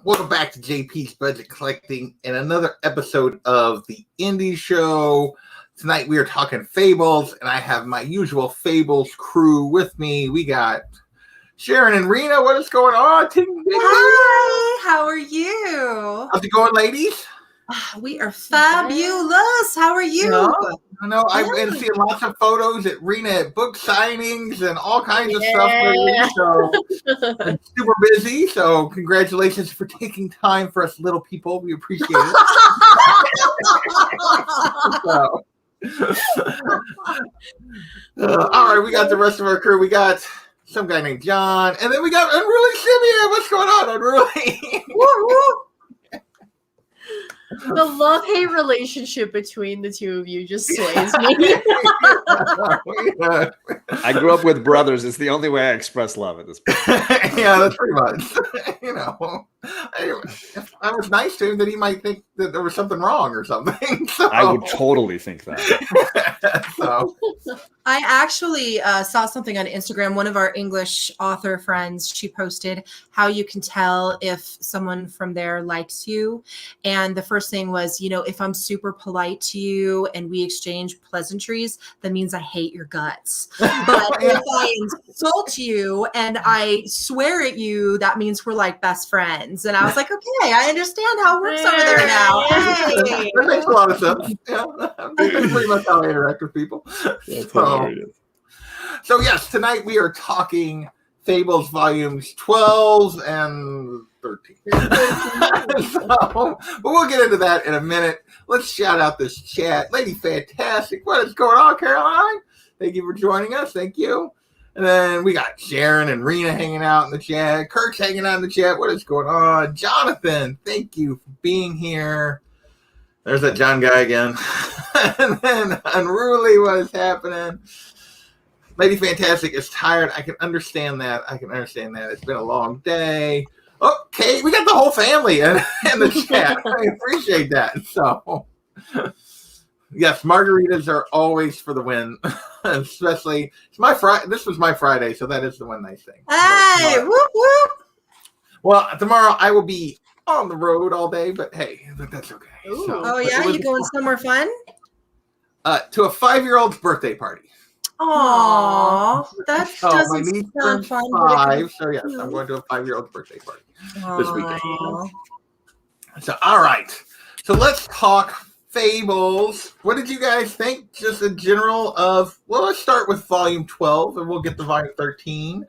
Welcome back to JP's Budget Collecting and another episode of the Indie Show. Tonight we are talking Fables, and I have my usual Fables crew with me. We got Sharon and Rena. What is going on? Hi, how are you? How's it going, ladies? We are fabulous. How are you? No, I've been seeing lots of photos at Rena at book signings and all kinds of stuff lately, so I'm super busy. So congratulations for taking time for us little people. We appreciate it. All right, we got the rest of our crew. We got some guy named John, and then we got Unruly Simeon. What's going on, Unruly? Woo, woo. The love-hate relationship between the two of you just slays me. I grew up with brothers. It's the only way I express love at this point. Yeah, that's pretty much. If I was nice to him, then he might think that there was something wrong or something. So. I would totally think that. So. I actually saw something on Instagram. One of our English author friends, she posted how you can tell if someone from there likes you. And the first thing was, if I'm super polite to you and we exchange pleasantries, that means I hate your guts. But if I insult you and I swear at you, that means we're like best friends. And I was like, okay, I understand how it works over there now. Hey. That makes a lot of sense. Yeah, that's pretty much how I interact with people. So yes, tonight we are talking Fables Volumes 12 and 13. But we'll get into that in a minute. Let's shout out this chat. Lady Fantastic, what is going on, Caroline? Thank you for joining us. Thank you. And then we got Sharon and Rena hanging out in the chat. Kurt's hanging out in the chat. What is going on? Jonathan, thank you for being here. There's that John guy again. And then Unruly, what is happening? Lady Fantastic is tired. I can understand that. It's been a long day. Okay, we got the whole family in the chat. I appreciate that. So, yes, margaritas are always for the win. Especially, it's my Friday. This was my Friday, so that is the one nice thing. Hey, whoop, whoop. Well, tomorrow I will be on the road all day, but hey, that's okay. So, oh, yeah? You going somewhere fun? To a 5-year-old's birthday party. Aww, that doesn't sound fun. 5, so yes, I'm going to a 5-year-old's birthday party this weekend. So, all right. So let's talk Fables. What did you guys think, just in general of, well, let's start with Volume 12, and we'll get to Volume 13.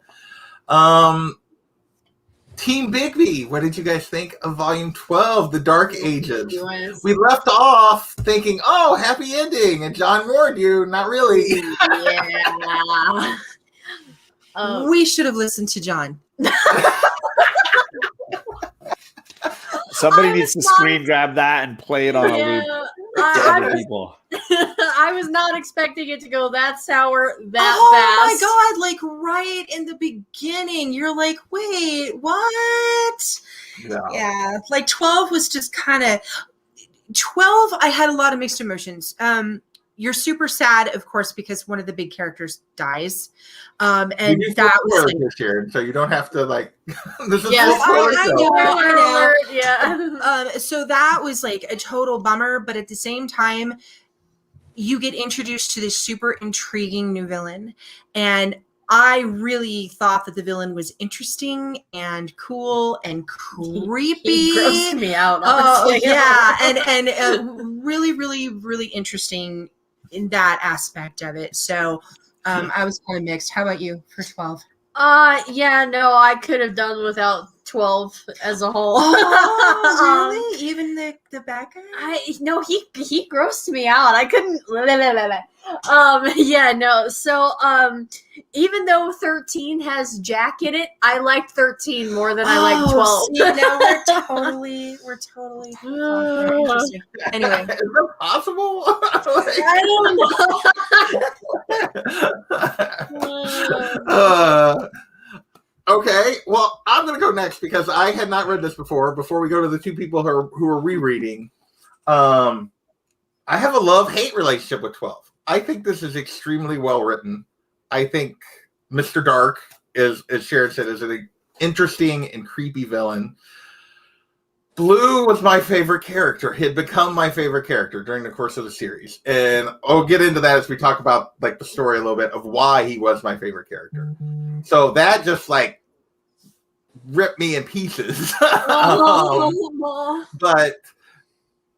Team Bigby, what did you guys think of Volume 12, The Dark Ages? We left off thinking, oh, happy ending, and John warned you, not really. Yeah. We should have listened to John. Somebody needs to screen grab that and play it on a loop for other people. I was not expecting it to go that sour that Oh fast. my god, like right in the beginning, you're like, wait, what? Yeah, like 12 was just kind of 12. I had a lot of mixed emotions. You're super sad, of course, because one of the big characters dies. And that was like, this year, so you don't have to like. This is yeah. So that was like a total bummer, but at the same time, you get introduced to this super intriguing new villain, and I really thought that the villain was interesting and cool and creepy. He grossed me out. Oh yeah, and really, really, really interesting in that aspect of it. So I was kind of mixed. How about you for 12? Yeah, no, I could have done without 12 as a whole. Oh, really? Even the bad guy? No, he grossed me out. I couldn't. Yeah, no. So, even though 13 has Jack in it, I liked 13 more than I liked 12. See, now we're totally. Anyway, is that possible? I don't know. Okay, well, I'm going to go next because I had not read this before. Before we go to the two people who are rereading, I have a love-hate relationship with 12. I think this is extremely well written. I think Mr. Dark is, as Sharon said, is an interesting and creepy villain. Blue was my favorite character. He had become my favorite character during the course of the series. And I'll get into that as we talk about like the story a little bit of why he was my favorite character. So that just like ripped me in pieces. But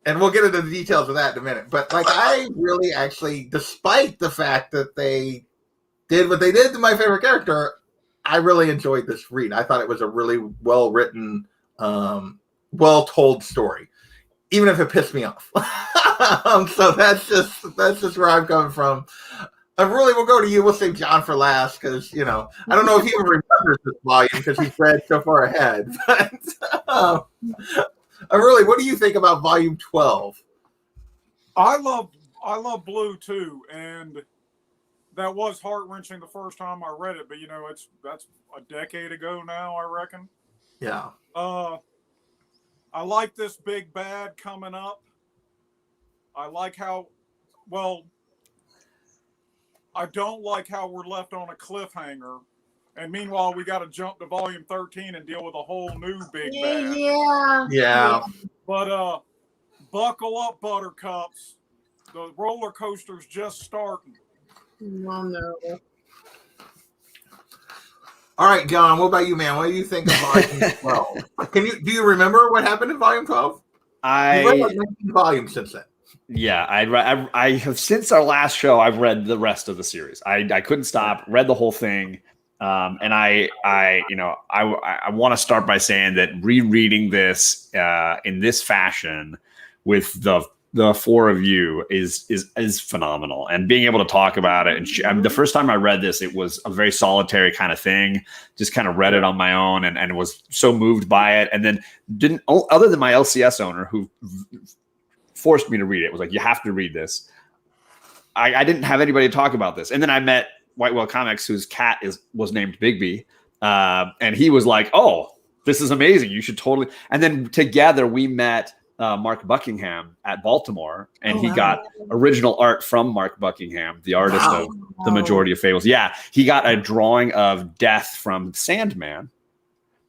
and we'll get into the details of that in a minute. But like I really actually, despite the fact that they did what they did to my favorite character, I really enjoyed this read. I thought it was a really well written, well told story, even if it pissed me off. So that's just where I'm coming from. I really will go to you. We'll save John for last because I don't know if he even remembers this volume because he's read so far ahead. But what do you think about volume 12? I love Blue too, and that was heart wrenching the first time I read it. But that's a decade ago now, I reckon. Yeah. I like this big bad coming up. I like how I don't like how we're left on a cliffhanger. And meanwhile, we got to jump to volume 13 and deal with a whole new big bad. Yeah. But buckle up, buttercups. The roller coaster's just starting. Oh, no. All right, John, what about you, man? What do you think of volume 12? Do you remember what happened in volume 12? You've read like 19 volumes since then. Yeah, I have since our last show. I've read the rest of the series. I couldn't stop. Read the whole thing, and I want to start by saying that rereading this in this fashion with the four of you is phenomenal, and being able to talk about it. And the first time I read this, it was a very solitary kind of thing. Just kind of read it on my own, and was so moved by it. And then other than my LCS owner who forced me to read it, was like, you have to read this. I didn't have anybody to talk about this. And then I met White Whale Comics, whose cat was named Bigby. And he was like, oh, this is amazing. You should totally. And then together we met Mark Buckingham at Baltimore, and he got original art from Mark Buckingham, the artist of the majority of Fables. Yeah, he got a drawing of Death from Sandman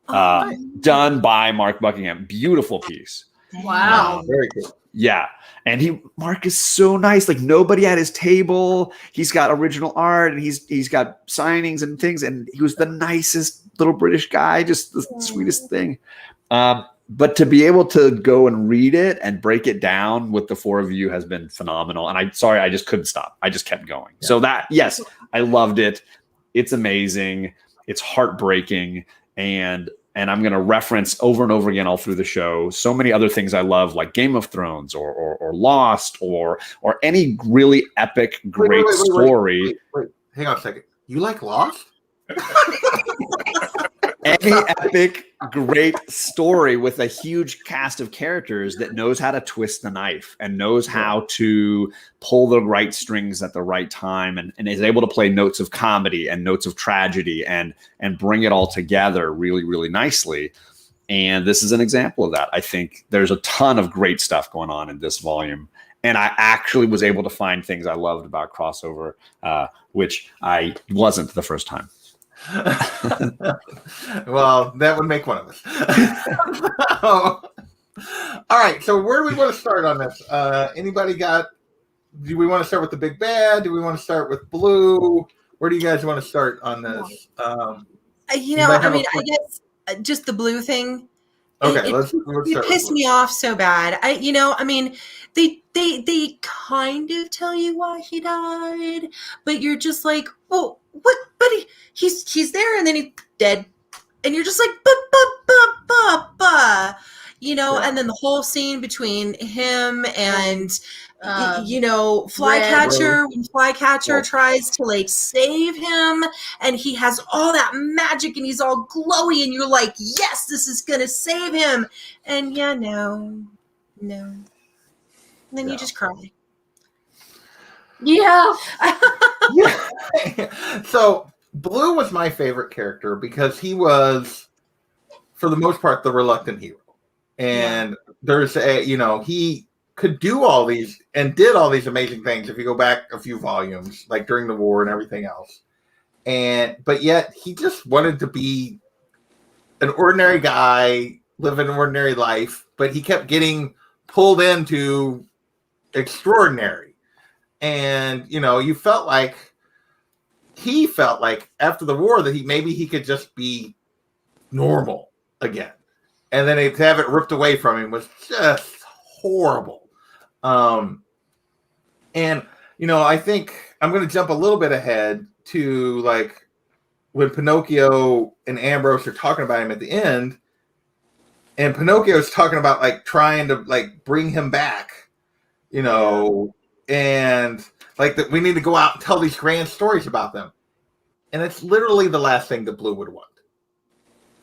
done by Mark Buckingham. Beautiful piece. Wow. Very cool. Yeah. And Mark is so nice. Like, nobody at his table. He's got original art, and he's got signings and things. And he was the nicest little British guy, just the sweetest thing. But to be able to go and read it and break it down with the four of you has been phenomenal. And I just couldn't stop. I just kept going. Yeah. So yes, I loved it. It's amazing. It's heartbreaking. And I'm going to reference over and over again all through the show so many other things I love, like Game of Thrones or Lost or any really epic, great story. Wait. Hang on a second. You like Lost? Any epic, great story with a huge cast of characters that knows how to twist the knife and knows how to pull the right strings at the right time and is able to play notes of comedy and notes of tragedy and bring it all together really, really nicely. And this is an example of that. I think there's a ton of great stuff going on in this volume. And I actually was able to find things I loved about Crossover, which I wasn't the first time. Well, that would make one of us. All right, so where do we want to start on this? Do we want to start with the big bad? Do we want to start with Blue? Where do you guys want to start on this? I guess just the Blue thing. Okay, let's it pissed me off so bad. They kind of tell you why he died, but you're just like, oh, what? But he's there, and then he's dead, and you're just like, and then the whole scene between him and Flycatcher, when Flycatcher tries to like save him, and he has all that magic, and he's all glowy, and you're like, yes, this is gonna save him, and no. And then you just cry. Yeah. So Blue was my favorite character because he was, for the most part, the reluctant hero. And there's he could do all these and did all these amazing things if you go back a few volumes, like during the war and everything else. But yet he just wanted to be an ordinary guy, live an ordinary life. but he kept getting pulled into extraordinary. And, you know, he felt like after the war that he could just be normal again. And then to have it ripped away from him was just horrible. And, you know, I think I'm going to jump a little bit ahead to like when Pinocchio and Ambrose are talking about him at the end, and Pinocchio's talking about like trying to like bring him back, you know, and like that we need to go out and tell these grand stories about them. And it's literally the last thing that Blue would want.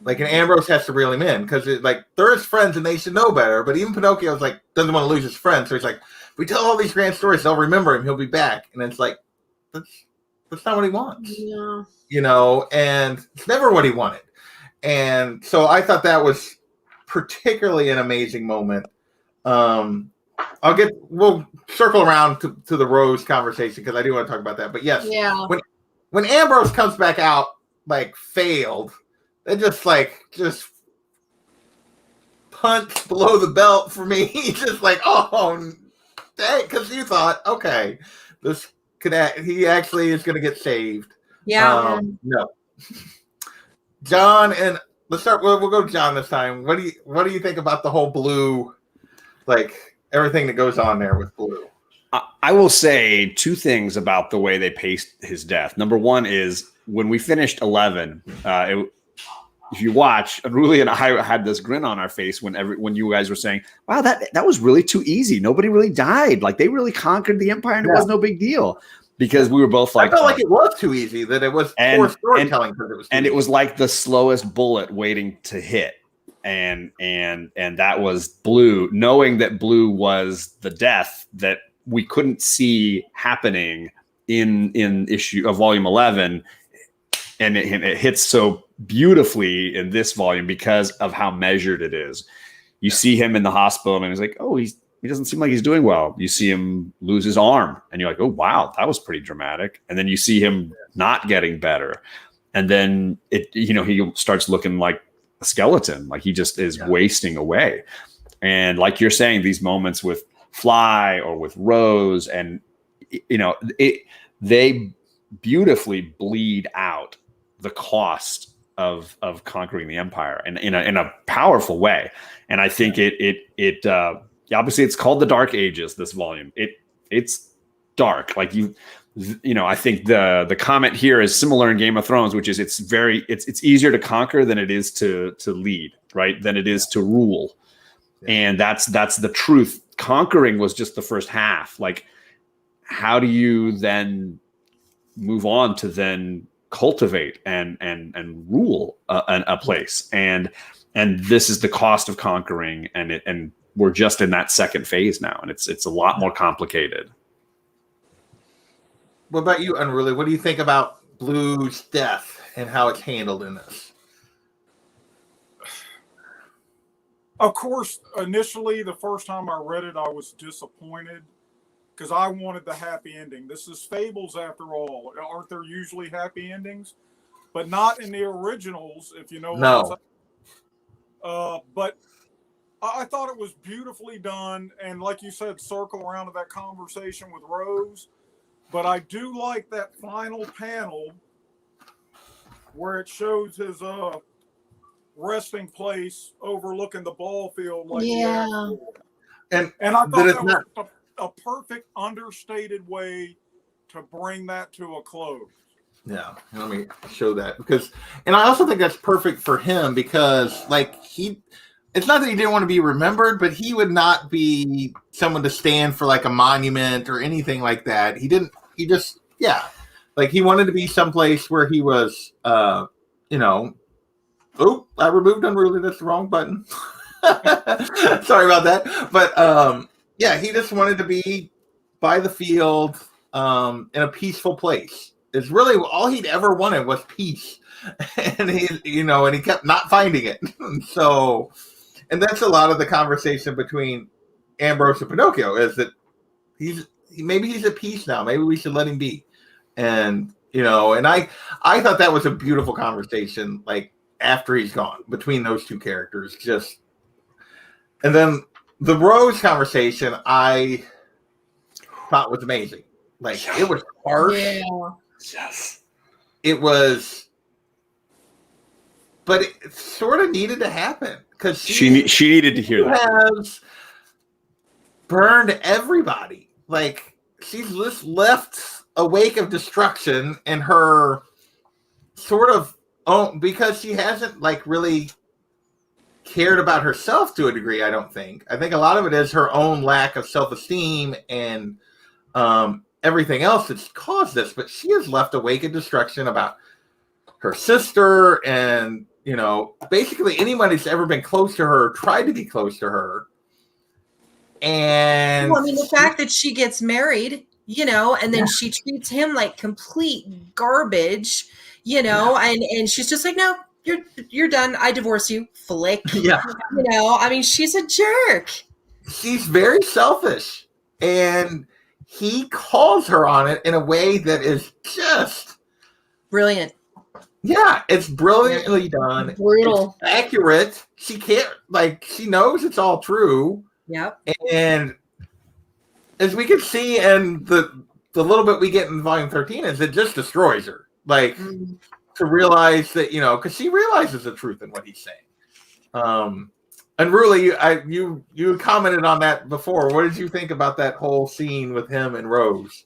Like, and Ambrose has to reel him in because like they're his friends and they should know better. But even Pinocchio's like doesn't want to lose his friend, so he's like, if we tell all these grand stories, they'll remember him. He'll be back. And it's like that's not what he wants. Yeah. You know, and it's never what he wanted. And so I thought that was particularly an amazing moment. We'll circle around to the Rose conversation because I do want to talk about that. But yes, when Ambrose comes back out like failed, it just punch below the belt for me. He's just like, oh, dang, because you thought, okay, he actually is going to get saved. Yeah. No. John, and let's start. We'll go to John this time. What do you think about the whole Blue, like everything that goes on there with Blue? I will say two things about the way they paced his death. Number one is when we finished 11. If you watch, Ruli and I had this grin on our face when you guys were saying, "Wow, that was really too easy. Nobody really died. Like they really conquered the empire, and it was no big deal." Because we were both like, I felt like it was too easy, that it was poor storytelling because it was too easy. It was like the slowest bullet waiting to hit. And that was Blue, knowing that Blue was the death that we couldn't see happening in issue of volume 11. And it hits so beautifully in this volume because of how measured it is. You see him in the hospital and he's like, oh, he doesn't seem like he's doing well. You see him lose his arm and you're like, oh, wow, that was pretty dramatic. And then you see him not getting better. And then he starts looking like a skeleton, like he just is wasting away. And like you're saying, these moments with Fly or with Rose, and they beautifully bleed out the cost of conquering the empire and in a powerful way. And I think it obviously it's called the Dark Ages, this volume. It's dark. Like I think the comment here is similar in Game of Thrones, which is it's easier to conquer than it is to lead, right? Than it is to rule. Yeah. And that's the truth. Conquering was just the first half. Like, how do you then move on to then cultivate and rule a place? And this is the cost of conquering, and we're just in that second phase now, and it's a lot more complicated. What about you, Unruly? What do you think about Blue's death and how it's handled in this? Of course, initially, the first time I read it, I was disappointed because I wanted the happy ending. This is Fables, after all. Aren't there usually happy endings? But not in the originals, if you know what I'm saying. But I thought it was beautifully done. And like you said, circle around to that conversation with Rose. But I do like that final panel where it shows his resting place overlooking the ball field. Like and I thought that was a perfect understated way to bring that to a close. Yeah, let me show that and I also think that's perfect for him because it's not that he didn't want to be remembered, but he would not be someone to stand for like a monument or anything like that. He wanted to be someplace where he was, oh, I removed Unruly. That's the wrong button. Sorry about that. But he just wanted to be by the field in a peaceful place. It's really all he'd ever wanted was peace. And he kept not finding it. So, and that's a lot of the conversation between Ambrose and Pinocchio is that maybe he's at peace now. Maybe we should let him be. And, and I thought that was a beautiful conversation, like after he's gone, between those two characters. Just And then the Rose conversation, I thought was amazing. Like, it was harsh. Yeah. Yes. It was, but it sort of needed to happen because She needed to hear that. has burned everybody. Like, she's just left a wake of destruction in her sort of own, because she hasn't like really cared about herself to a degree. I don't think. I think a lot of it is her own lack of self-esteem and everything else that's caused this. But she has left a wake of destruction about her sister, and basically anybody who's ever been close to her, tried to be close to her. And well, I mean, the fact that she gets married, and then she treats him like complete garbage, and she's just like, no, you're done. I divorce you. Flick. Yeah. I mean, she's a jerk. She's very selfish, and he calls her on it in a way that is just brilliant. Yeah, it's brilliantly done. Brutal. It's accurate. She can't, she knows it's all true. Yep. And as we can see, and the little bit we get in volume 13 is it just destroys her. To realize that, because she realizes the truth in what he's saying. And really, you commented on that before. What did you think about that whole scene with him and Rose?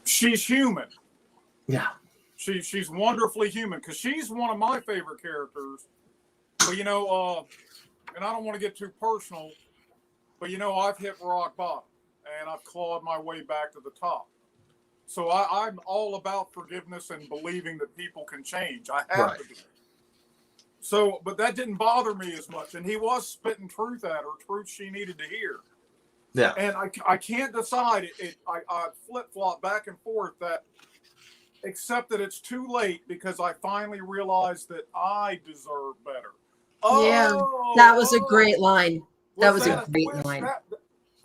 She's human. Yeah. She's wonderfully human, because she's one of my favorite characters. But, and I don't want to get too personal, but, I've hit rock bottom, and I've clawed my way back to the top. So I'm all about forgiveness and believing that people can change. I have to be. So, but that didn't bother me as much. And he was spitting truth at her, truth she needed to hear. Yeah. And I can't decide. I flip-flop back and forth except that it's too late, because I finally realized that I deserve better. Yeah, that was a great line. That was a great line.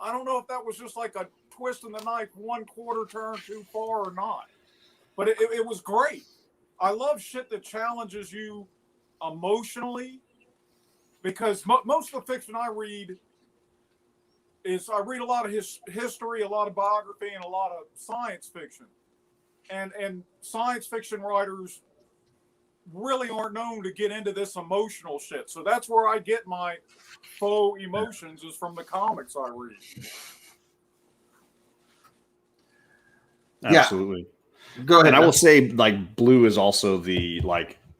I don't know if that was just like a twist in the knife, 1/4 turn too far or not. But it was great. I love shit that challenges you emotionally, because most of the fiction I read I read a lot of history, a lot of biography, and a lot of science fiction. And science fiction writers really aren't known to get into this emotional shit. So that's where I get my faux emotions, is from the comics I read. Absolutely. Go ahead. And I will say, Blue is also the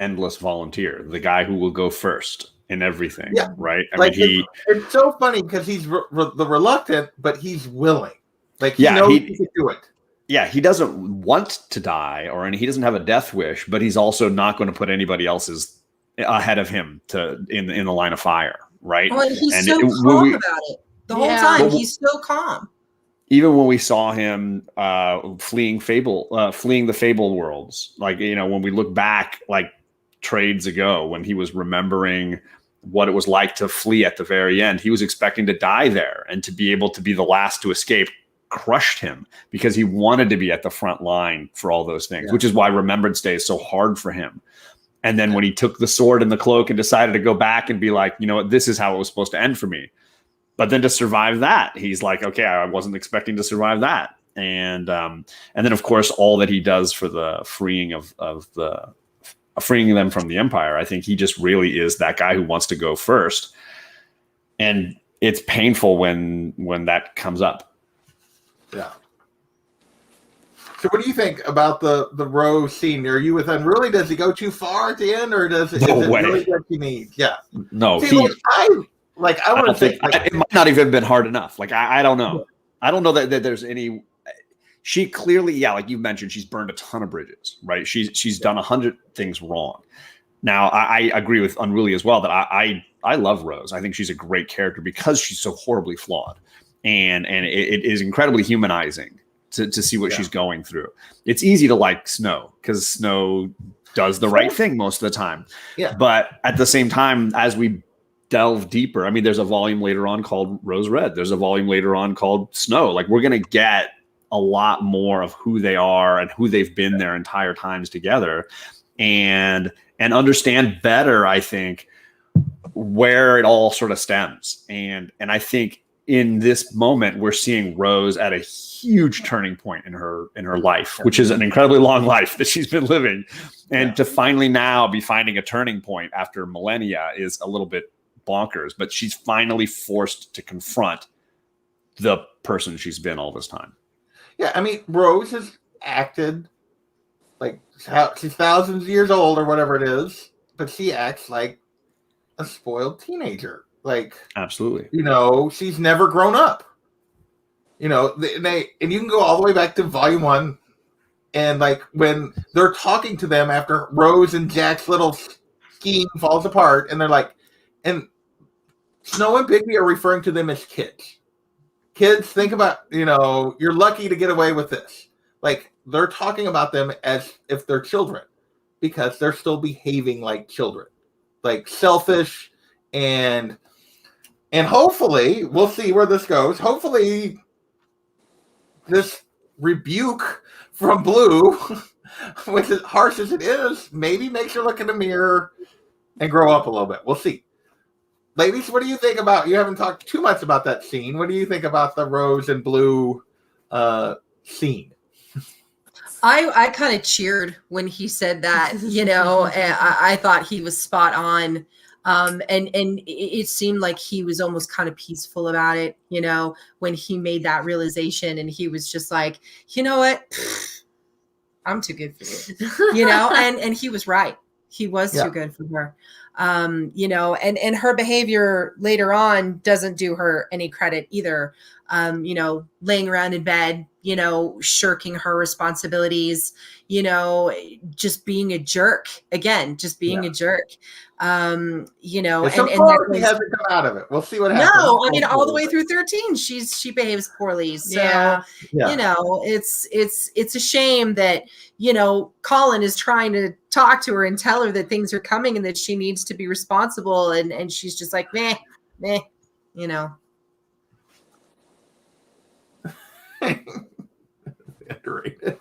endless volunteer, the guy who will go first in everything. Yeah. Right. I mean, it's so funny because he's the reluctant, but he's willing. He knows he can do it. Yeah, he doesn't want to die, he doesn't have a death wish, but he's also not going to put anybody else's ahead of him in the line of fire, right? Oh, and he's so calm about it the whole time. He's so calm. Even when we saw him fleeing the Fable worlds, when we look back trades ago, when he was remembering what it was like to flee at the very end, he was expecting to die there, and to be able to be the last to escape crushed him, because he wanted to be at the front line for all those things, which is why Remembrance Day is so hard for him. And then when he took the sword and the cloak and decided to go back and be like, you know what, this is how it was supposed to end for me. But then to survive that, he's like, okay, I wasn't expecting to survive that. And then of course, all that he does for the freeing freeing them from the Empire. I think he just really is that guy who wants to go first. And it's painful when that comes up. Yeah. So what do you think about the Rose scene? Are you with him? Really, does he go too far at the end, or is it really what he needs? Yeah. No. See, I want to think it might not even have been hard enough. I don't know. I don't know that there's any. She clearly, like you mentioned, she's burned a ton of bridges, right? She's done 100 things wrong. Now, I agree with Unruly as well that I love Rose. I think she's a great character because she's so horribly flawed. And it is incredibly humanizing to see what she's going through. It's easy to like Snow, because Snow does the right thing most of the time. Yeah. But at the same time, as we delve deeper, I mean, there's a volume later on called Rose Red. There's a volume later on called Snow. We're going to get a lot more of who they are and who they've been their entire times together, and understand better, I think, where it all sort of stems. And I think in this moment, we're seeing Rose at a huge turning point in her life, which is an incredibly long life that she's been living. And to finally now be finding a turning point after millennia is a little bit bonkers, but she's finally forced to confront the person she's been all this time. Yeah, I mean, Rose has acted like she's thousands of years old or whatever it is, but she acts like a spoiled teenager. Like, absolutely, she's never grown up. And you can go all the way back to Volume 1, and like when they're talking to them after Rose and Jack's little scheme falls apart, and they're like, and Snow and Bigby are referring to them as kids. Kids, think about, you're lucky to get away with this. Like, they're talking about them as if they're children because they're still behaving like children, like selfish, and hopefully we'll see where this goes. Hopefully this rebuke from Blue, which is harsh as it is, maybe makes her look in the mirror and grow up a little bit. We'll see. Ladies, what do you think about, you haven't talked too much about that scene. What do you think about the Rose and Blue scene? I kind of cheered when he said that, I thought he was spot on. And it seemed like he was almost kind of peaceful about it, when he made that realization, and he was just like, you know what, I'm too good for you, and he was right. He was too good for her. And her behavior later on doesn't do her any credit either. Laying around in bed, shirking her responsibilities, just being a jerk again, a jerk. And he hasn't come out of it. We'll see what happens. No, I mean, all the way through 13, she behaves poorly. So, it's a shame that, Colin is trying to talk to her and tell her that things are coming and that she needs to be responsible. And she's just like, meh. Underrated.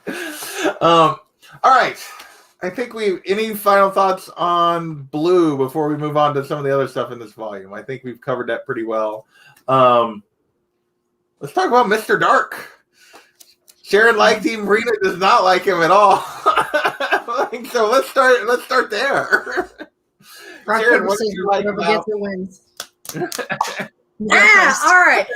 All right. I think any final thoughts on Blue before we move on to some of the other stuff in this volume? I think we've covered that pretty well. Let's talk about Mr. Dark. Sharon liked him. Rena does not like him at all. So let's start there. Sharon, what do you like about? Yeah, all right.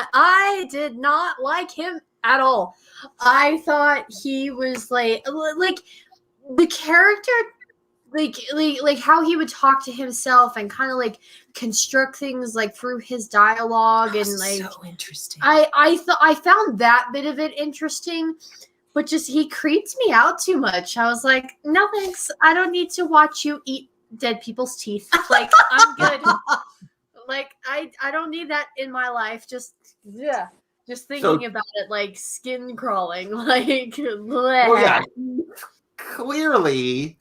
I did not like him at all. I thought he was like the character, like how he would talk to himself and kind of like construct things like through his dialogue, and like so interesting. I found that bit of it interesting, but just he creeped me out too much. I was like, no thanks. I don't need to watch you eat dead people's teeth. Like, I'm good. Like, I don't need that in my life. Just thinking about it, like skin crawling, like. Well, yeah, clearly,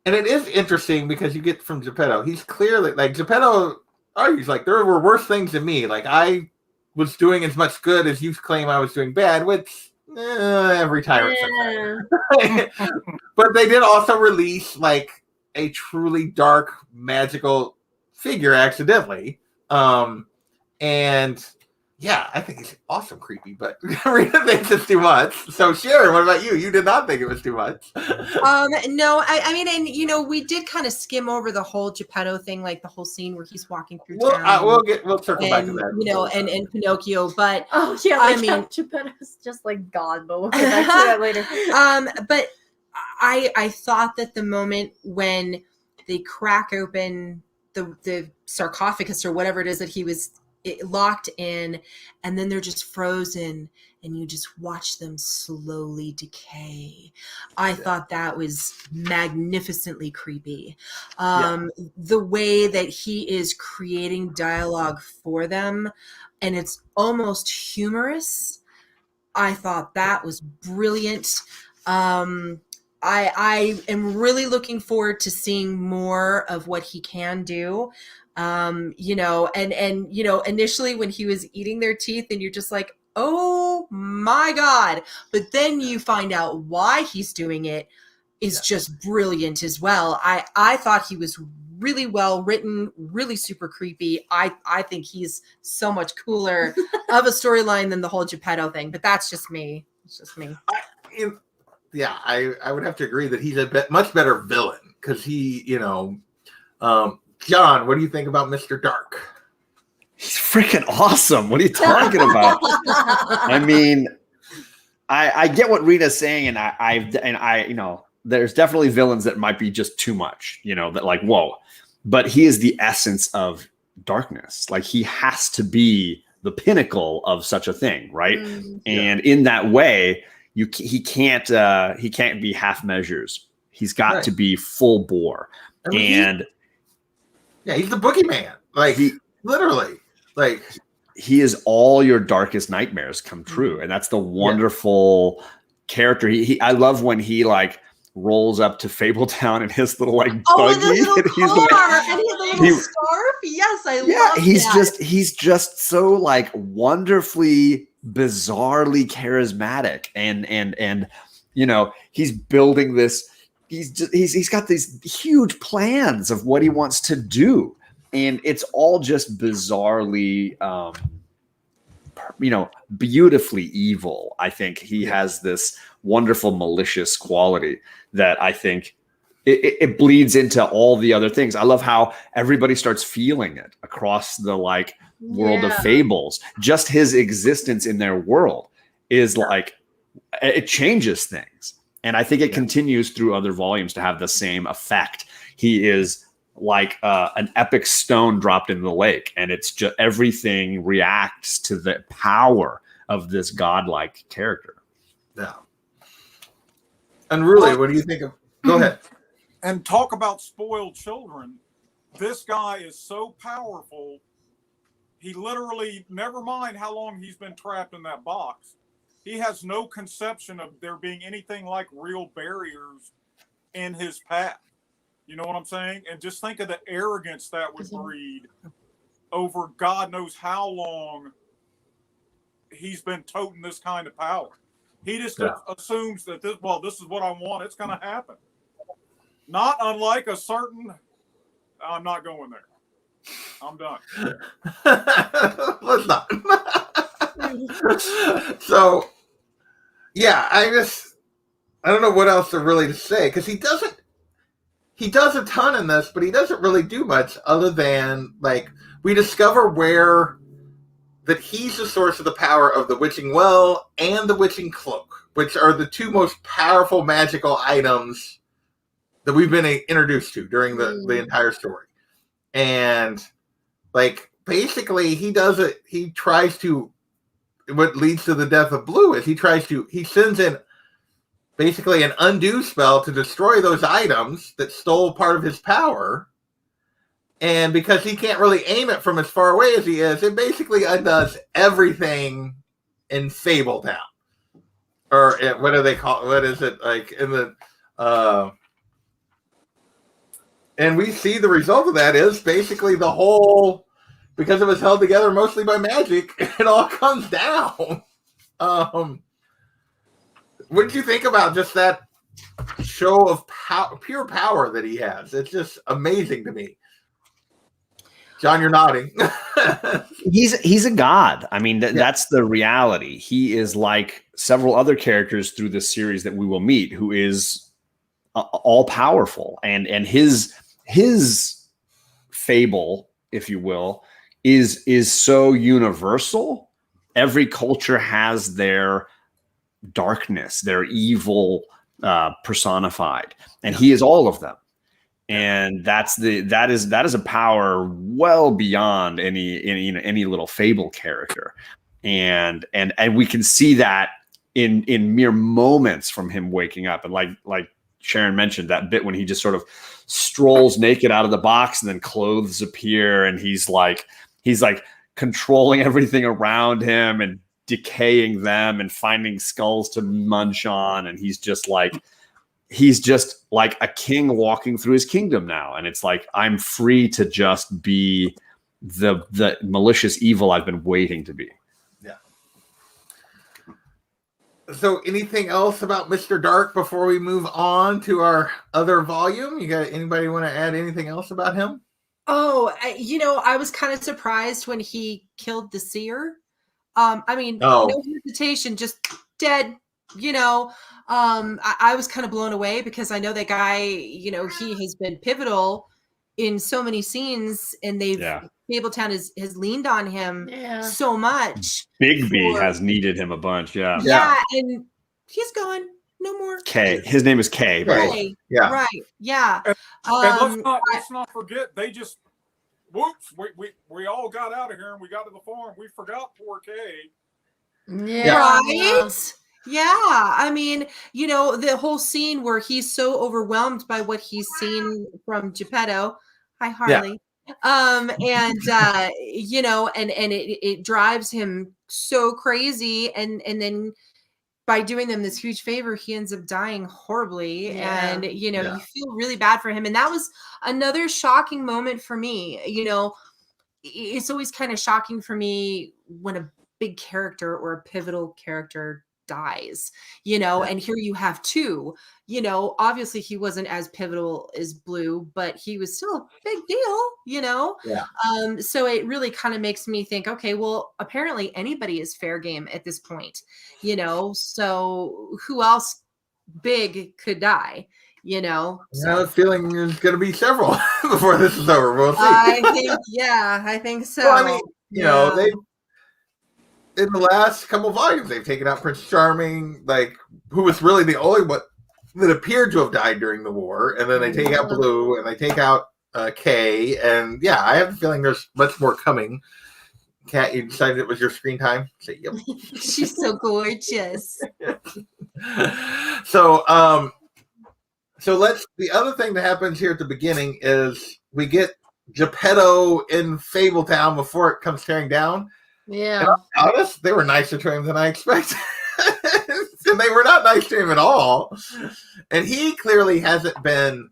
and it is interesting because you get from Geppetto. He's clearly like Geppetto argues like there were worse things than me. Like I was doing as much good as you claim I was doing bad, which every tyrant says that. But they did also release like a truly dark magical figure accidentally. And yeah, I think it's awesome creepy, but Rita thinks it's too much. So Sharon, what about you? You did not think it was too much. No, I mean, and we did kind of skim over the whole Geppetto thing, like the whole scene where he's walking through town. We'll circle back to that. And Pinocchio, but I mean, Geppetto's just like gone, but we'll get back to that later. But I thought that the moment when they crack open the sarcophagus or whatever it is that he was locked in, and then they're just frozen and you just watch them slowly decay. I thought that was magnificently creepy. The way that he is creating dialogue for them, and it's almost humorous. I thought that was brilliant. I am really looking forward to seeing more of what he can do. Initially when he was eating their teeth and you're just like, oh my God. But then you find out why he's doing it is just brilliant as well. I thought he was really well written, really super creepy. I think he's so much cooler of a storyline than the whole Geppetto thing, but that's just me. It's just me. I would have to agree that he's a much better villain because he, John, what do you think about Mr. Dark? He's freaking awesome. What are you talking about? I mean, I get what Rita's saying, and I there's definitely villains that might be just too much, that like, whoa, but he is the essence of darkness. Like he has to be the pinnacle of such a thing, right? And in that way, he can't be half measures. He's got to be full bore. I mean, he's the boogeyman. Like literally, like he is all your darkest nightmares come true, and that's the wonderful character. I love when he like rolls up to Fabletown in his little like buggy, and he's a little scarf. Yes, I love that. He's just so like wonderfully, bizarrely charismatic, and he's building this. He's got these huge plans of what he wants to do, and it's all just bizarrely, beautifully evil. I think he has this wonderful malicious quality that I think it bleeds into all the other things. I love how everybody starts feeling it across the like world of fables. Just his existence in their world is like, it changes things. And I think it continues through other volumes to have the same effect. He is like an epic stone dropped in the lake, and it's just everything reacts to the power of this godlike character. Yeah. And really, what do you think of? Go ahead. And talk about spoiled children. This guy is so powerful. He literally, never mind how long he's been trapped in that box, he has no conception of there being anything like real barriers in his path. You know what I'm saying? And just think of the arrogance that would breed over God knows how long he's been toting this kind of power. He just assumes that this is what I want. It's going to happen. Not unlike a certain, I'm not going there. I'm done. Let's not. So, I don't know what else to really say, because he does a ton in this, but he doesn't really do much other than, like, we discover that he's the source of the power of the Witching Well and the Witching Cloak, which are the two most powerful magical items that we've been introduced to during the entire story. And, like, basically he tries to, what leads to the death of Blue is he sends in basically an undo spell to destroy those items that stole part of his power. And because he can't really aim it from as far away as he is, it basically undoes everything in Fabletown. Or what do they call it? What is it? Like in the and we see the result of that is basically the whole, because it was held together mostly by magic, it all comes down. What did you think about just that show of pure power that he has? It's just amazing to me. John, you're nodding. He's a god. I mean, that's the reality. He is like several other characters through this series that we will meet, who is all powerful, and his fable, if you will, is so universal. Every culture has their darkness, their evil personified, and he is all of them. And that is a power well beyond any little fable character, and we can see that in mere moments from him waking up. And like Sharon mentioned, that bit when he just sort of strolls naked out of the box and then clothes appear, and he's like controlling everything around him and decaying them and finding skulls to munch on, and he's just like a king walking through his kingdom now. And it's like, I'm free to just be the malicious evil I've been waiting to be. Yeah. So anything else about Mr. Dark before we move on to our other volume? You got anybody want to add anything else about him? Oh, I was kind of surprised when he killed the seer. I mean, Oh. no hesitation, just dead. I was kind of blown away because I know that guy. He has been pivotal in so many scenes, and Fabletown has leaned on him so much. Bigby has needed him a bunch. Yeah, and he's gone. No more. K. His name is K. Right. Yeah. Right. Yeah. And let's not forget, they just whoops, we all got out of here and we got to the farm. We forgot poor K. Yeah. Right? Yeah. I mean, the whole scene where he's so overwhelmed by what he's seen from Geppetto. Hi, Harley. And it drives him so crazy, and then by doing them this huge favor, he ends up dying horribly. And you feel really bad for him. And that was another shocking moment for me. It's always kind of shocking for me when a big character or a pivotal character dies, and here you have two. Obviously he wasn't as pivotal as Blue, but he was still a big deal. So it really kind of makes me think, okay, well, apparently anybody is fair game at this point, so who else big could die? I have a feeling there's going to be several before this is over. We'll see. I think so. Well, I mean, they in the last couple of volumes, they've taken out Prince Charming, who was really the only one that appeared to have died during the war, and then they take out Blue, and they take out Kay, and I have a feeling there's much more coming. Kat, you decided it was your screen time? Say yep. She's so gorgeous. So the other thing that happens here at the beginning is we get Geppetto in Fabletown before it comes tearing down. Yeah. And I'll be honest, they were nicer to him than I expected. And they were not nice to him at all. And he clearly hasn't been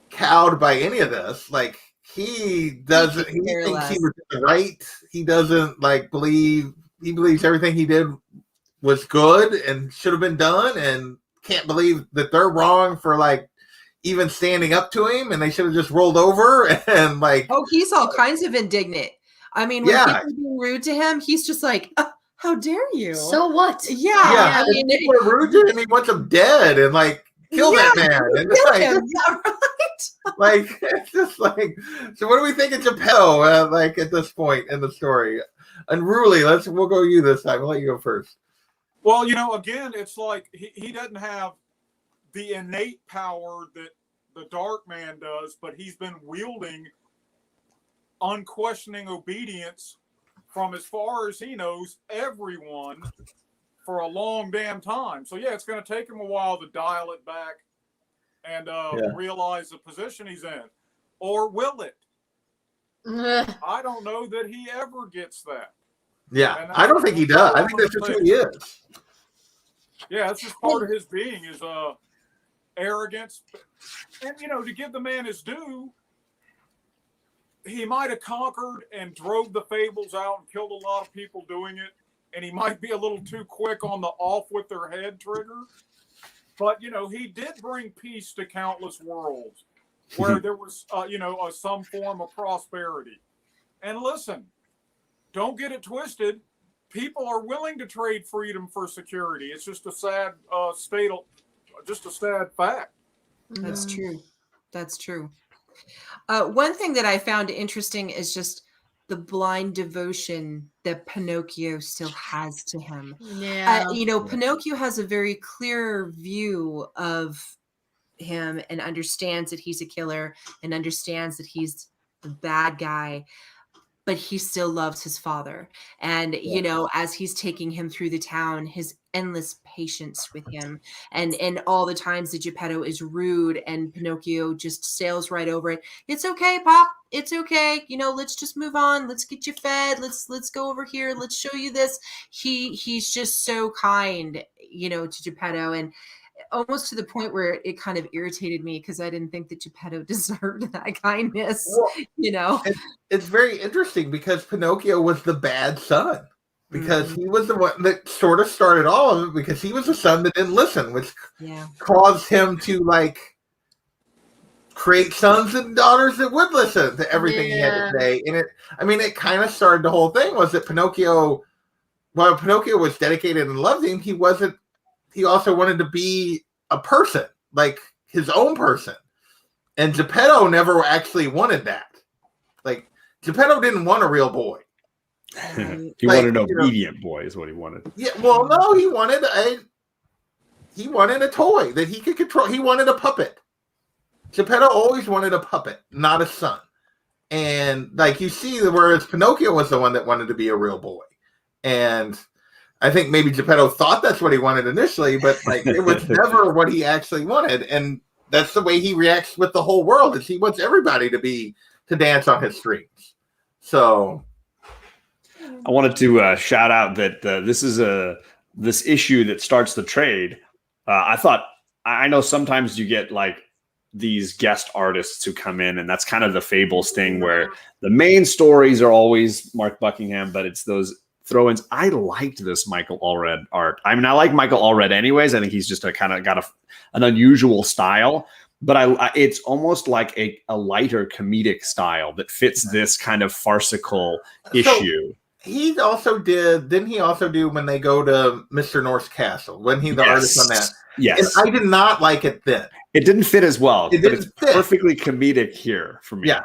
cowed by any of this. He doesn't, he thinks he was right. He doesn't believe, he believes everything he did was good and should have been done, and can't believe that they're wrong for even standing up to him, and they should have just rolled over and he's all kinds of indignant. I mean, when people are being rude to him, he's just like, how dare you? So what? Yeah. I mean, people are rude to him. He wants them dead and kill that man. And it's just so what do we think of Geppetto at this point in the story? Unruly, we'll go you this time. I'll let you go first. Well, again, it's he doesn't have the innate power that the Dark Man does, but he's been wielding unquestioning obedience from, as far as he knows, everyone for a long damn time. So it's going to take him a while to dial it back and realize the position he's in. Or will it? I don't know that he ever gets that. Yeah, I don't think he does. I think that's just who he is. Yeah, that's just part of his being, is arrogance. And, to give the man his due, he might have conquered and drove the Fables out and killed a lot of people doing it, and he might be a little too quick on the off with their head trigger. But, he did bring peace to countless worlds where there was, some form of prosperity. And listen, don't get it twisted. People are willing to trade freedom for security. It's just a sad sad fact. That's true. That's true. One thing that I found interesting is just the blind devotion that Pinocchio still has to him. Yeah. Pinocchio has a very clear view of him and understands that he's a killer and understands that he's the bad guy, but he still loves his father. And, as he's taking him through the town, his endless patience with him and all the times that Geppetto is rude and Pinocchio just sails right over it. It's okay, Pop. It's okay. Let's just move on. Let's get you fed. Let's go over here. Let's show you this. He's just so kind, to Geppetto, and almost to the point where it kind of irritated me because I didn't think that Geppetto deserved that kindness. Well, It's very interesting because Pinocchio was the bad son. because he was the one that sort of started all of it, because he was the son that didn't listen, which caused him to like create sons and daughters that would listen to everything he had to say. And it kind of started the whole thing, was that Pinocchio, while Pinocchio was dedicated and loved him, he also wanted to be a person, like his own person. And Geppetto never actually wanted that. Like, Geppetto didn't want a real boy. He wanted an obedient boy is what he wanted. Yeah, well, no, he wanted a toy that he could control. He wanted a puppet. Geppetto always wanted a puppet, not a son. And like you see, whereas Pinocchio was the one that wanted to be a real boy. And I think maybe Geppetto thought that's what he wanted initially, but like it was never what he actually wanted. And that's the way he reacts with the whole world, is he wants everybody to dance on his streets. So I wanted to shout out that this issue that starts the trade. I know sometimes you get like these guest artists who come in, and that's kind of the Fables thing, where the main stories are always Mark Buckingham, but it's those throw-ins. I liked this Michael Allred art. I mean, I like Michael Allred anyways. I think he's just got an unusual style, but it's almost like a lighter comedic style that fits this kind of farcical issue. He also didn't he also do when they go to Mr. North's castle, when he the artist on that? Yes. And I did not like it then. It didn't fit as well, but it's perfectly comedic here for me. Yeah.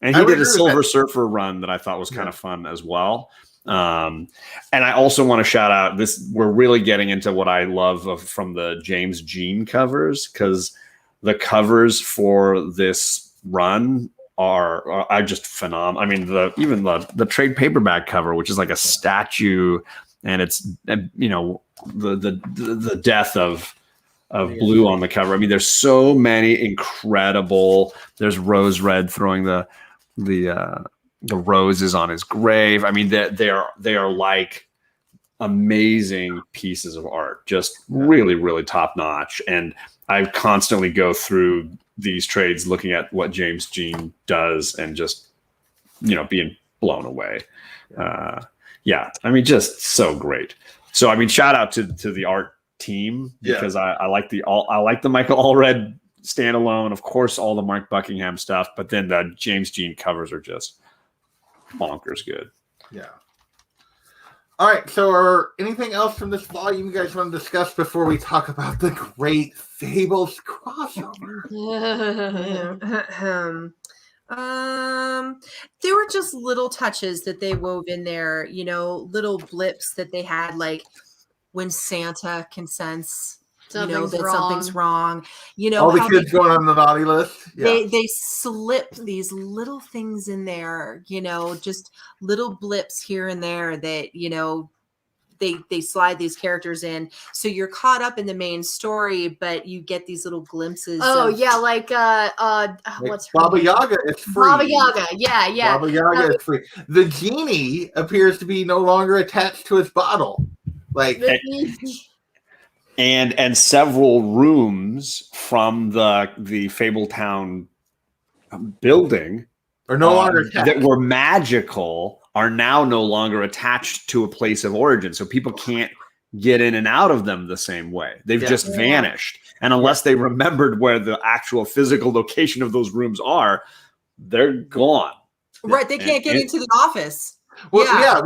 And he did a Silver Surfer run that I thought was kind of fun as well. And I also want to shout out this. We're really getting into what I love from the James Jean covers, because the covers for this run are just phenomenal. I mean, the trade paperback cover, which is like a statue, and it's the death of Blue on the cover. I mean, there's so many incredible. There's Rose Red throwing the roses on his grave. I mean, they are like amazing pieces of art, just really, really top notch. And I constantly go through these trades looking at what James Jean does and just, being blown away. I mean, just so great. So, I mean, shout out to the art team, because I like the Michael Allred standalone, of course, all the Mark Buckingham stuff, but then the James Jean covers are just bonkers good. Yeah. All right. So, anything else from this volume you guys want to discuss before we talk about the Great Fables Crossover? There were just little touches that they wove in there, little blips that they had, like when Santa can sense something's wrong. All the kids going on the naughty list. Yeah. They slip these little things in there, just little blips here and there that they slide these characters in, so you're caught up in the main story, but you get these little glimpses. Like what's her Baba name? Yaga? It's free. Baba Yaga, yeah. Baba Yaga is free. The genie appears to be no longer attached to his bottle. Like, and several rooms from the Fabletown building are no longer attached. That were magical are now no longer attached to a place of origin, so people can't get in and out of them the same way. They've just vanished, and unless they remembered where the actual physical location of those rooms are, they're gone. Right, they can't get into the office. Well,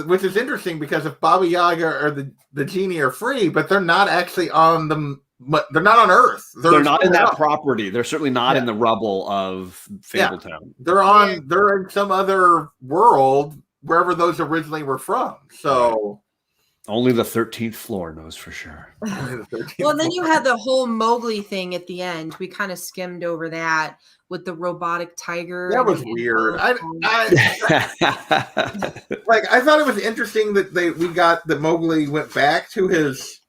which is interesting, because if Baba Yaga or the genie are free, but they're not actually they're not on Earth. They're not in that property. They're certainly not in the rubble of Fabletown. They're in some other world, wherever those originally were from. So only the 13th floor knows for sure. Well, then you had the whole Mowgli thing at the end. We kind of skimmed over that with the robotic tiger. That was weird. I thought it was interesting that that Mowgli went back to his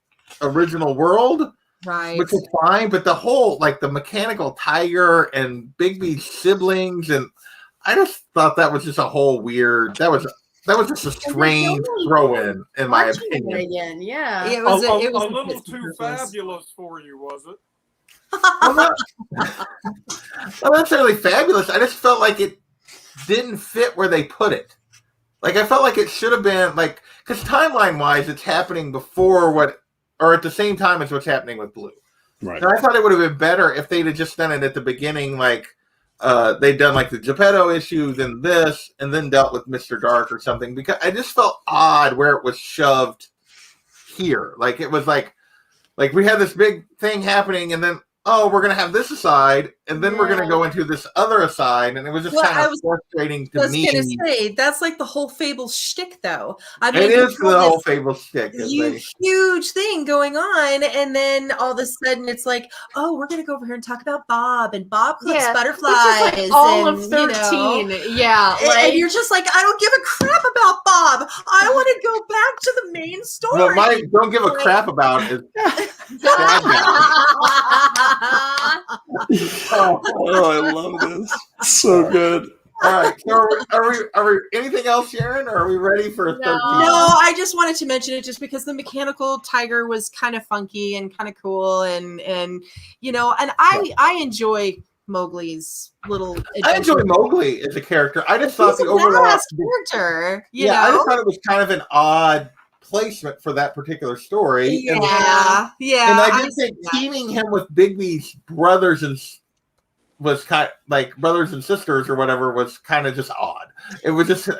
original world, right? Which was fine, but the whole the mechanical tiger and Bigby's siblings, and I just thought that was just a whole weird. That was just a strange throw-in, in my opinion. Again, yeah. It was a little too fabulous for you, was it? Well, not necessarily fabulous. I just felt like it didn't fit where they put it. Like I felt like it should have been like because timeline wise, it's happening before what or at the same time as what's happening with Blue. Right. And I thought it would have been better if they'd have just done it at the beginning, like they'd done like the Geppetto issue, then this, and then dealt with Mr. Dark or something. Because I just felt odd where it was shoved here. Like it was like we had this big thing happening, and then we're gonna have this aside, and then we're gonna go into this other aside, and it was just kind of frustrating to me. I was gonna say that's like the whole Fables shtick, though. I mean, it is the whole Fables shtick. Huge thing going on, and then all of a sudden it's like, oh, we're gonna go over here and talk about Bob, and Bob clips butterflies. Which is like all and, of 13, and you're just like, I don't give a crap about Bob. I want to go back to the main story. Well, my don't give a crap about is I love this. So good. All right. So are we anything else, Sharon, or are we ready for 13? No, I just wanted to mention it just because the mechanical tiger was kind of funky and kind of cool, and I enjoy Mowgli's little adventure. I enjoy Mowgli as a character. I just thought the overall character. I just thought it was kind of an odd placement for that particular story. And And I did think teaming him with Bigby's brothers was kind of like brothers and sisters or whatever was kind of just odd. It was just,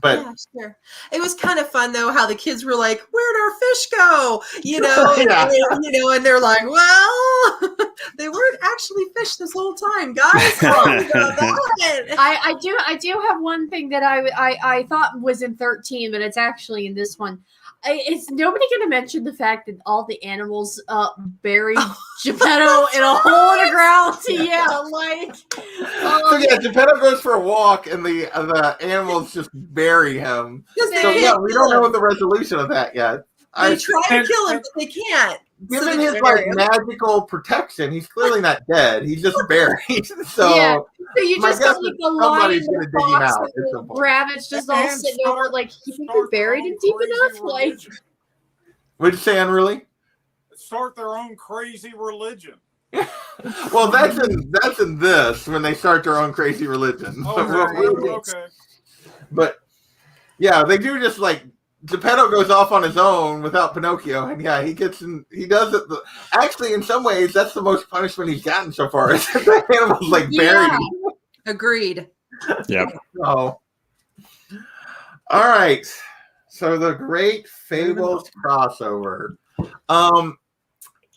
but sure. It was kind of fun though how the kids were like, "Where'd our fish go?" And they're like, "Well, they weren't actually fish this whole time, guys." I do have one thing that I thought was in 13, but it's actually in this one. Is nobody going to mention the fact that all the animals buried Geppetto in a hole in the ground? Geppetto goes for a walk and the animals just bury him. So we don't know what the resolution of that yet. They try to kill him, but they can't. Given his magical protection, he's clearly not dead. He's just buried. So you just got like the lion in the box and the rabbits just all sitting over. Like, you think they're buried in deep enough? Like, what'd you say, Unruly? Start their own crazy religion. Well, that's in this when they start their own crazy religion. Okay. But yeah, they do just like. Geppetto goes off on his own without Pinocchio, and he does it. Actually, in some ways, that's the most punishment he's gotten so far. Is the animals buried. Agreed. Yep. So, all right. So the Great Fables Crossover.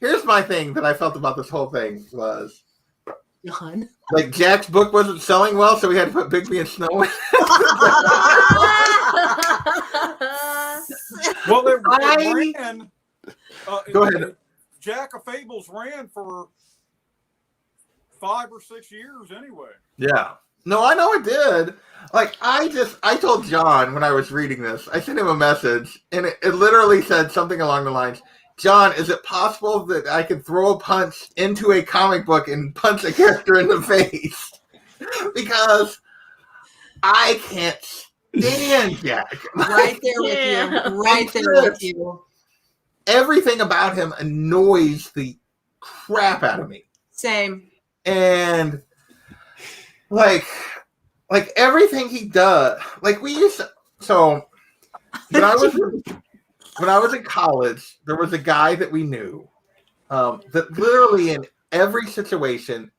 Here's my thing that I felt about this whole thing was, like Jack's book wasn't selling well, so we had to put Bigby and Snow in. Well, it ran. Go ahead. Jack of Fables ran for 5 or 6 years anyway. Yeah. No, I know it did. Like, I told John when I was reading this, I sent him a message, and it literally said something along the lines, John, is it possible that I could throw a punch into a comic book and punch a character in the face? Because I can't stand Jack. Right there with you. Right there with you. Everything about him annoys the crap out of me. Same. And like everything he does, like we used to, so when I was in college, there was a guy that we knew that literally in every situation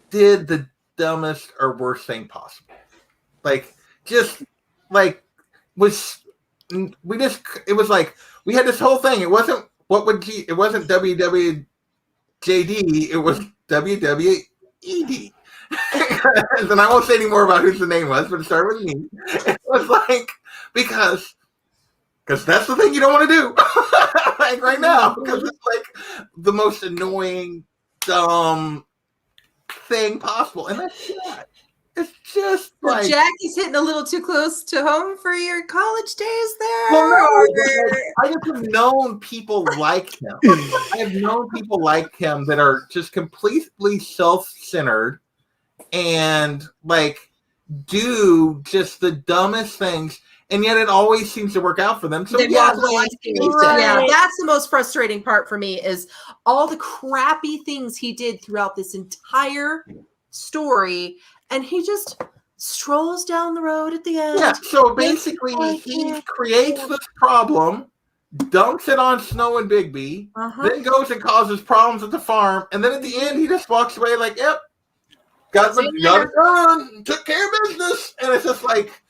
did the dumbest or worst thing possible. It was like we had this whole thing. It wasn't it wasn't WWJD, it was WWED. And I won't say any more about who the name was, but it started with me. It was like because that's the thing you don't want to do like right now, because it's like the most annoying, dumb thing possible. And that's not. It's just like Jack is hitting a little too close to home for your college days there. Well, no, I just have known people like him. I have known people like him that are just completely self-centered and like do just the dumbest things, and yet it always seems to work out for them. So yeah, that's the most frustrating part for me is all the crappy things he did throughout this entire story. And he just strolls down the road at the end. Yeah, so basically he creates this problem, dumps it on Snow and Bigby, then goes and causes problems at the farm, and then at the end he just walks away like, yep, got it done, took care of business. And it's just like,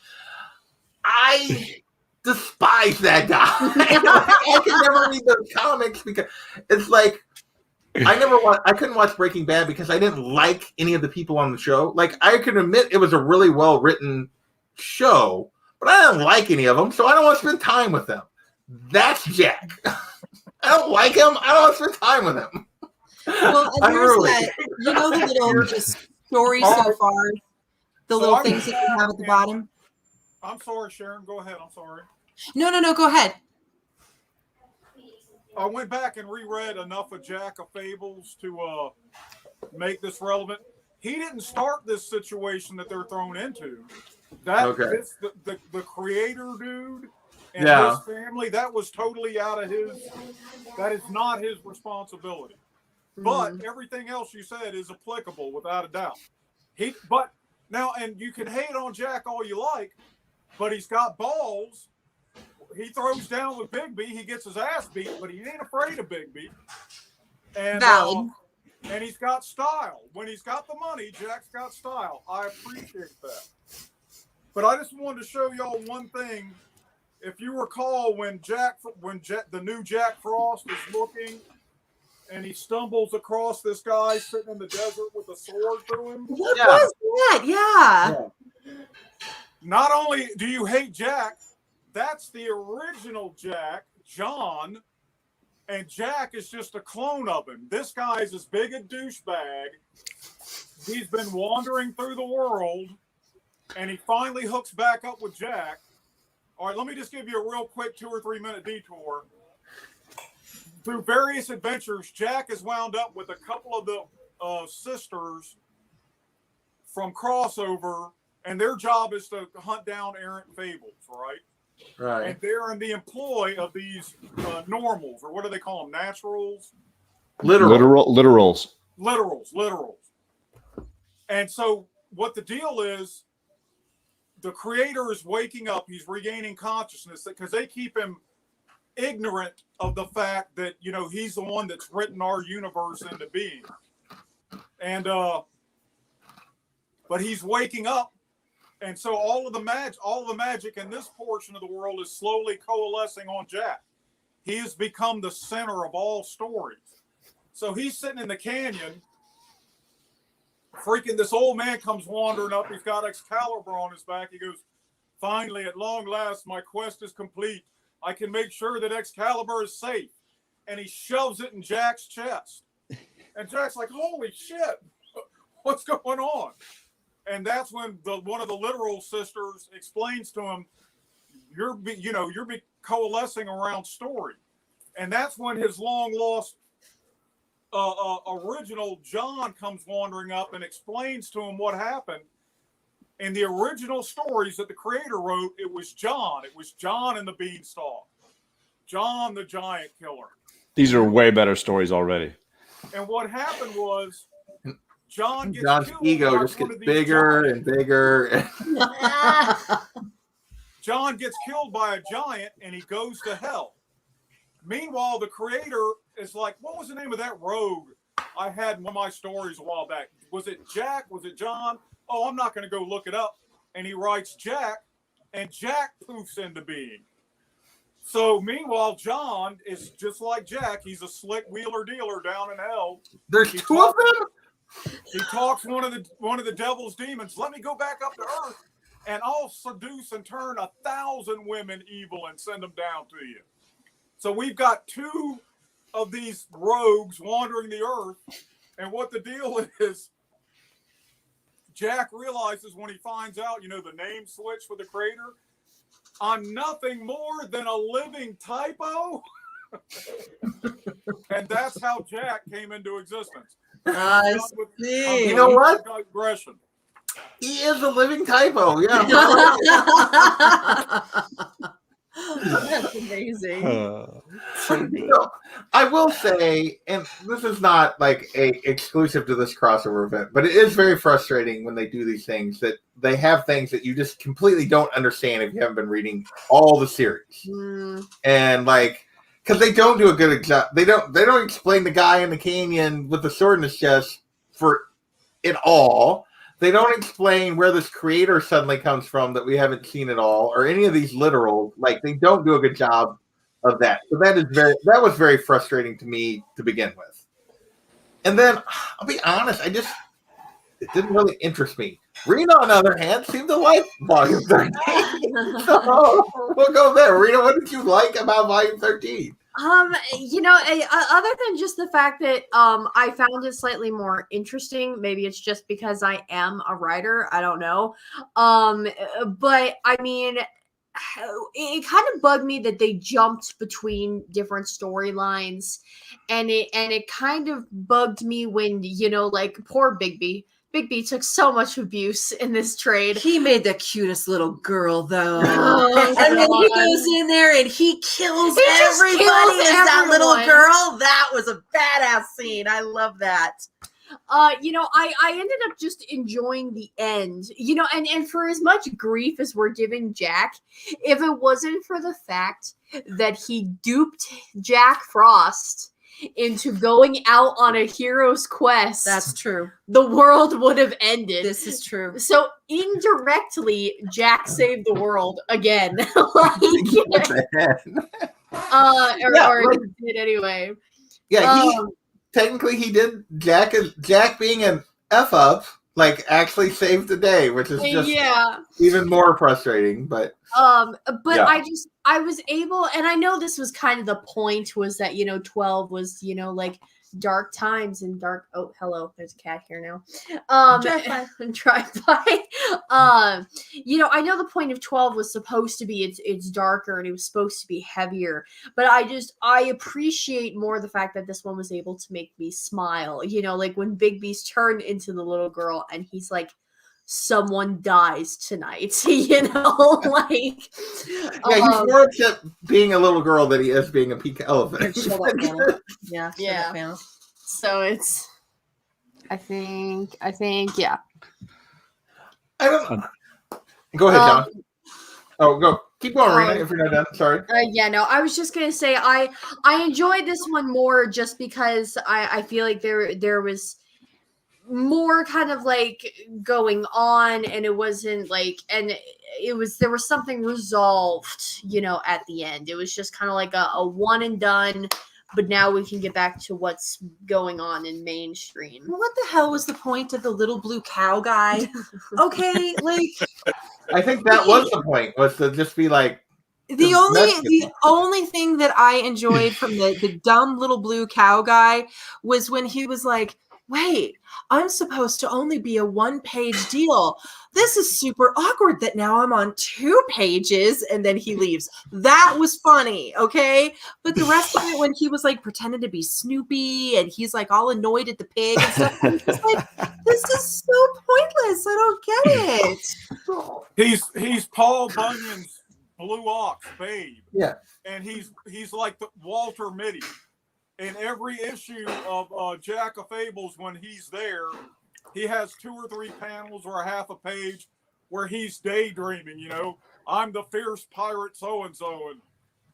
I despise that guy. I can never read those comics because it's like, I couldn't watch Breaking Bad because I didn't like any of the people on the show. Like, I can admit it was a really well written show, but I didn't like any of them, so I don't want to spend time with them. That's Jack. I don't like him. I don't want to spend time with him. Well, and here's that, you know, the little just stories so far, the little things that you have at the bottom. I'm sorry, Sharon. Go ahead. I'm sorry. No, go ahead. I went back and reread enough of Jack of Fables to make this relevant. He didn't start this situation that they're thrown into. The creator dude and his family, that was totally out of his. That is not his responsibility. But everything else you said is applicable without a doubt. But now, and you can hate on Jack all you like, but he's got balls. He throws down with Bigby. He gets his ass beat, but he ain't afraid of Bigby. And and he's got style. When he's got the money, Jack's got style. I appreciate that. But I just wanted to show y'all one thing. If you recall, when the new Jack Frost is looking, and he stumbles across this guy sitting in the desert with a sword through him. What was that? Yeah. Not only do you hate Jack, that's the original Jack, John, and Jack is just a clone of him. This guy's as big a douchebag. He's been wandering through the world, and he finally hooks back up with Jack. All right, let me just give you a real quick 2 or 3 minute detour. Through various adventures, Jack has wound up with a couple of the sisters from Crossover, and their job is to hunt down errant fables, right? Right. And they're in the employ of these normals, or what do they call them? Naturals? Literals. And so what the deal is, the creator is waking up. He's regaining consciousness because they keep him ignorant of the fact that, you know, he's the one that's written our universe into being. And but he's waking up. And so all of the magic in this portion of the world is slowly coalescing on Jack. He has become the center of all stories. So he's sitting in the canyon. Freaking this old man comes wandering up. He's got Excalibur on his back. He goes, "Finally, at long last, my quest is complete. I can make sure that Excalibur is safe." And he shoves it in Jack's chest. And Jack's like, "Holy shit, what's going on?" And that's when one of the literal sisters explains to him, you're coalescing around story. And that's when his long lost original John comes wandering up and explains to him what happened. In the original stories that the creator wrote, it was John. It was John and the Beanstalk. John the Giant Killer. These are way better stories already. And what happened was, John's ego just gets bigger and bigger. John gets killed by a giant and he goes to hell. Meanwhile, the creator is like, what was the name of that rogue I had in one of my stories a while back? Was it Jack? Was it John? Oh, I'm not going to go look it up. And he writes Jack, and Jack poofs into being. So meanwhile, John is just like Jack. He's a slick wheeler dealer down in hell. There's two of them? He talks one of the devil's demons. Let me go back up to earth, and I'll seduce and turn 1,000 women evil and send them down to you. So we've got two of these rogues wandering the earth, and what the deal is, Jack realizes when he finds out, the name switch for the creator, I'm nothing more than a living typo. And that's how Jack came into existence. I see. You know what? Digression. He is a living typo. Yeah. That's amazing. So, I will say, and this is not like exclusive to this crossover event, but it is very frustrating when they do these things that they have things that you just completely don't understand if you haven't been reading all the series. And like, because they don't do a good job. They don't explain the guy in the canyon with the sword in his chest for it all. They don't explain where this creator suddenly comes from that we haven't seen at all, or any of these literal. Like, they don't do a good job of that. So that was very frustrating to me to begin with. And then I'll be honest, it didn't really interest me. Rena, on the other hand, seemed to like Volume 13. So we'll go there. Rena, what did you like about Volume 13? Other than just the fact that I found it slightly more interesting, maybe it's just because I am a writer, I don't know. But I mean, it kind of bugged me that they jumped between different storylines, and it kind of bugged me when, like, poor Bigby. Bigby took so much abuse in this trade. He made the cutest little girl, though. And then he goes in there and he kills everybody as that little girl. That was a badass scene. I love that. I ended up just enjoying the end, and for as much grief as we're giving Jack, if it wasn't for the fact that he duped Jack Frost into going out on a hero's quest. That's true. The world would have ended. This is true. So indirectly, Jack saved the world again. Or he did anyway. Yeah, technically he did. Jack being an F up, like, actually saved the day, which is just even more frustrating. But I was able, and I know this was kind of the point, was that 12 was like dark times and dark. Oh, hello, there's a cat here now. Drive by. I know the point of 12 was supposed to be it's darker and it was supposed to be heavier, but I appreciate more the fact that this one was able to make me smile. Like when Big Beast turned into the little girl and he's like, someone dies tonight, like. Yeah, he's more upset being a little girl than he is being a pink elephant. Yeah. So it's, I think, yeah. I don't. Go ahead, John. Go. Keep going, Rena, if you're not done. Sorry. I was just gonna say I enjoyed this one more just because I feel like there was more kind of like going on, and it wasn't like, and there was something resolved, at the end. It was just kind of like a one and done, but now we can get back to what's going on in mainstream. Well, what the hell was the point of the little blue cow guy? Okay, like, I think that was the point, was to just be like, the only thing that I enjoyed from the dumb little blue cow guy was when he was like, wait, I'm supposed to only be a 1-page deal. This is super awkward that now I'm on 2 pages, and then he leaves. That was funny, okay? But the rest of it, when he was like pretending to be Snoopy and he's like all annoyed at the pig and stuff, I'm just like, this is so pointless. I don't get it. He's Paul Bunyan's Blue Ox, babe. Yeah. And he's like the Walter Mitty. In every issue of Jack of Fables, when he's there, he has 2 or 3 panels or a half a page where he's daydreaming, I'm the fierce pirate so-and-so.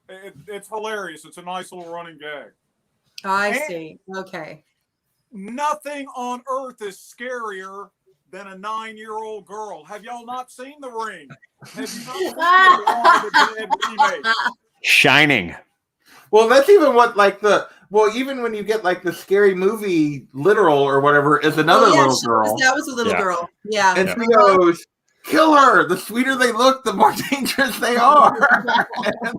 And it's hilarious. It's a nice little running gag. I see. Okay. Nothing on earth is scarier than a 9-year-old girl. Have y'all not seen The Ring? Have you not seen the dead remake? Shining. Well, that's even what, like, even when you get like the Scary Movie literal or whatever, is another little girl. That was a little girl. Yeah. And she goes, kill her. The sweeter they look, the more dangerous they are.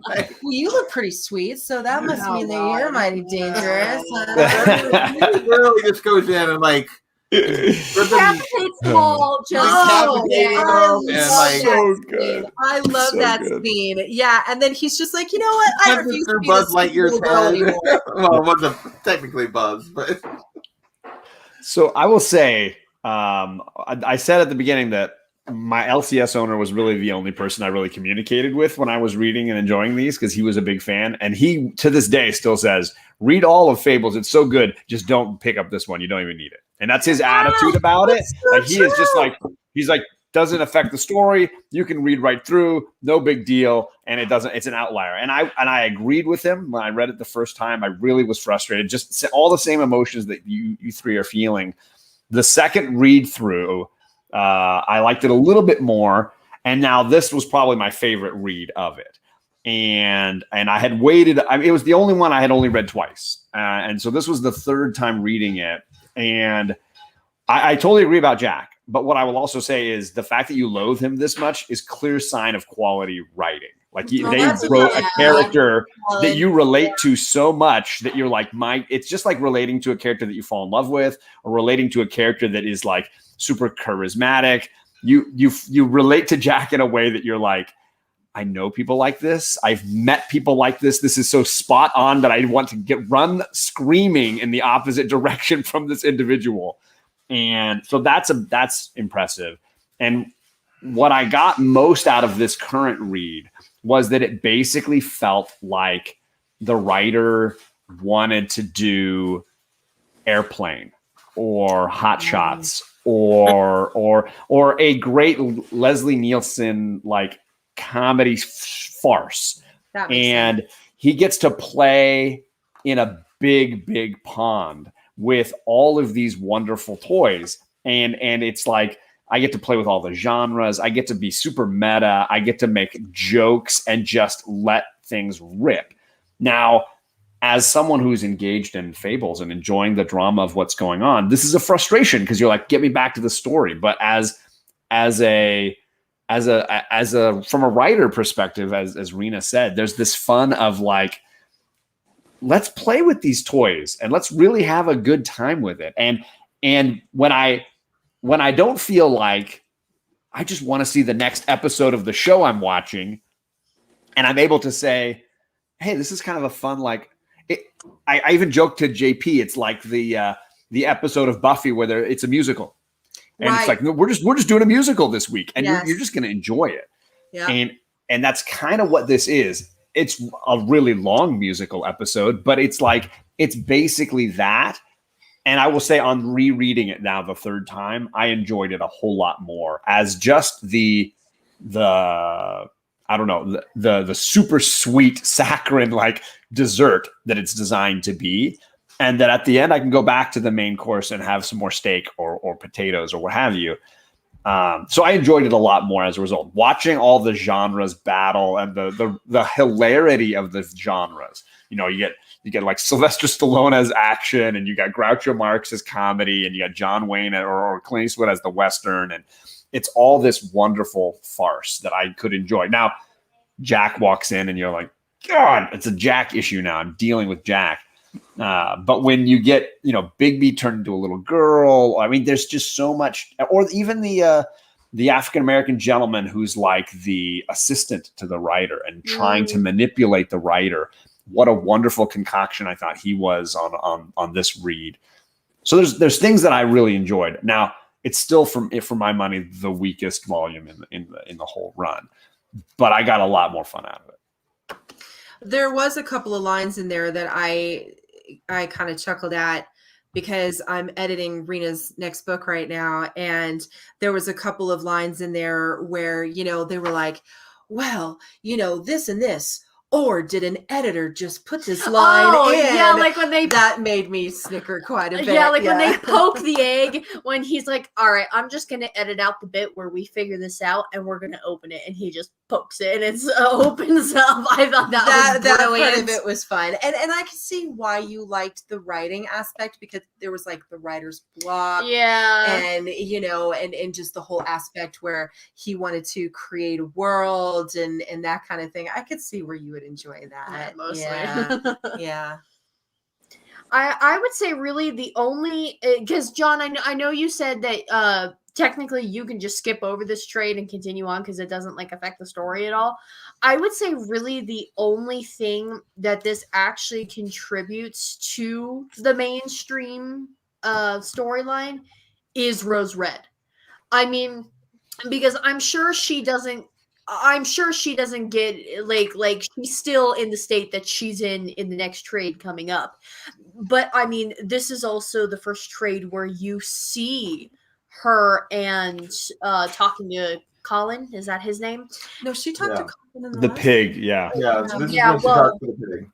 Well, you look pretty sweet, so that must mean that you're mighty dangerous. It really just goes in and like decapitates them all. I love So that good. scene. Yeah, and then he's just like, you know what? I refuse to be Buzz this Lightyear's little girl head. anymore. Well, it wasn't technically Buzz, but So I will say, I said at the beginning that my LCS owner was really the only person I really communicated with when I was reading and enjoying these, because he was a big fan. And he, to this day, still says, read all of Fables. It's so good. Just don't pick up this one. You don't even need it. And that's his attitude about it. so Like, he is just like, he's like, doesn't affect the story. You can read right through. No big deal. And it doesn't, it's an outlier. And I agreed with him when I read it the first time. I really was frustrated. Just all the same emotions that you three are feeling. The second read through, I liked it a little bit more, and now this was probably my favorite read of it. And I had waited. I mean, it was the only one I had only read twice, and so this was the third time reading it. And I totally agree about Jack. But what I will also say is the fact that you loathe him this much is clear sign of quality writing. Like, they wrote a character that you relate to so much that you're like, it's just like relating to a character that you fall in love with, or relating to a character that is like super charismatic. You relate to Jack in a way that you're like, I know people like this. I've met people like this. This is so spot on that I want to run screaming in the opposite direction from this individual. And so that's impressive. And what I got most out of this current read was that it basically felt like the writer wanted to do Airplane or Hot Shots or a great Leslie Nielsen like comedy farce. And he gets to play in a big pond with all of these wonderful toys. And it's like, I get to play with all the genres. I get to be super meta. I get to make jokes and just let things rip. Now, as someone who's engaged in Fables and enjoying the drama of what's going on, this is a frustration because you're like, get me back to the story. But as a from a writer perspective, as Rena said, there's this fun of like, let's play with these toys and let's really have a good time with it. And when I don't feel like I just want to see the next episode of the show I'm watching, and I'm able to say, hey, this is kind of a fun, like, I even joked to JP, it's like the episode of Buffy where it's a musical. And It's like, no, we're just doing a musical this week, and you're just going to enjoy it. Yeah. And that's kind of what this is. It's a really long musical episode, but it's like, it's basically that. And I will say, on rereading it now the third time, I enjoyed it a whole lot more as just the I don't know, the super sweet saccharine like dessert that it's designed to be. And that at the end I can go back to the main course and have some more steak or potatoes or what have you. So I enjoyed it a lot more as a result. Watching all the genres battle and the hilarity of the genres. You know, you get like Sylvester Stallone as action, and you got Groucho Marx as comedy, and you got John Wayne or Clint Eastwood as the Western. And it's all this wonderful farce that I could enjoy. Now, Jack walks in and you're like, God, it's a Jack issue now. I'm dealing with Jack. But when you get, Bigby turned into a little girl, I mean, there's just so much, or even the African-American gentleman who's like the assistant to the writer and trying to manipulate the writer. What a wonderful concoction I thought he was on this read. So there's things that I really enjoyed. Now, it's still, for my money, the weakest volume in the whole run, but I got a lot more fun out of it. There was a couple of lines in there that I kind of chuckled at, because I'm editing Rena's next book right now, and there was a couple of lines in there where, they were like, well, this and this, or did an editor just put this line in? Yeah, like when that made me snicker quite a bit. Yeah, like when they poke the egg, when he's like, all right, I'm just going to edit out the bit where we figure this out and we're going to open it. And he just pokes it and it opens up. I thought that was brilliant. Part of it was fun. And I can see why you liked the writing aspect, because there was like the writer's block. Yeah. And, and just the whole aspect where he wanted to create a world and that kind of thing. I could see where you would enjoy that. Yeah, mostly. Yeah. Yeah. I would say really the only, because John, I know you said that technically you can just skip over this trade and continue on because it doesn't like affect the story at all. I would say really the only thing that this actually contributes to the mainstream storyline is Rose Red. I mean, because I'm sure she doesn't get like she's still in the state that she's in the next trade coming up. But I mean, this is also the first trade where you see her and talking to Colin. Is that his name? No, she talked to Yeah. Colin in The last pig, yeah. Yeah, this is Yeah, when she well- talks to the pig.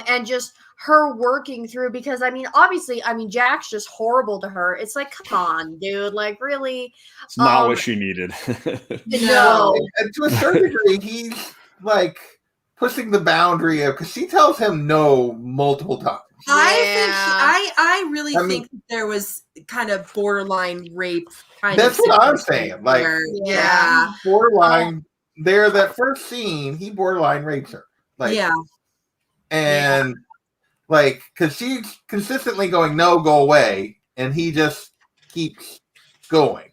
And just her working through, because I mean, obviously, I mean, Jack's just horrible to her. It's like, come on, dude, like really. It's not what she needed. No. And to a certain degree, he's like pushing the boundary of, because she tells him no multiple times. I really I mean- think there was kind of borderline rape kind That's of what I'm situation saying. Like, where- Yeah. borderline. There, that first scene, he borderline rapes her. Like, yeah. and like, because she's consistently going, no, go away, and he just keeps going.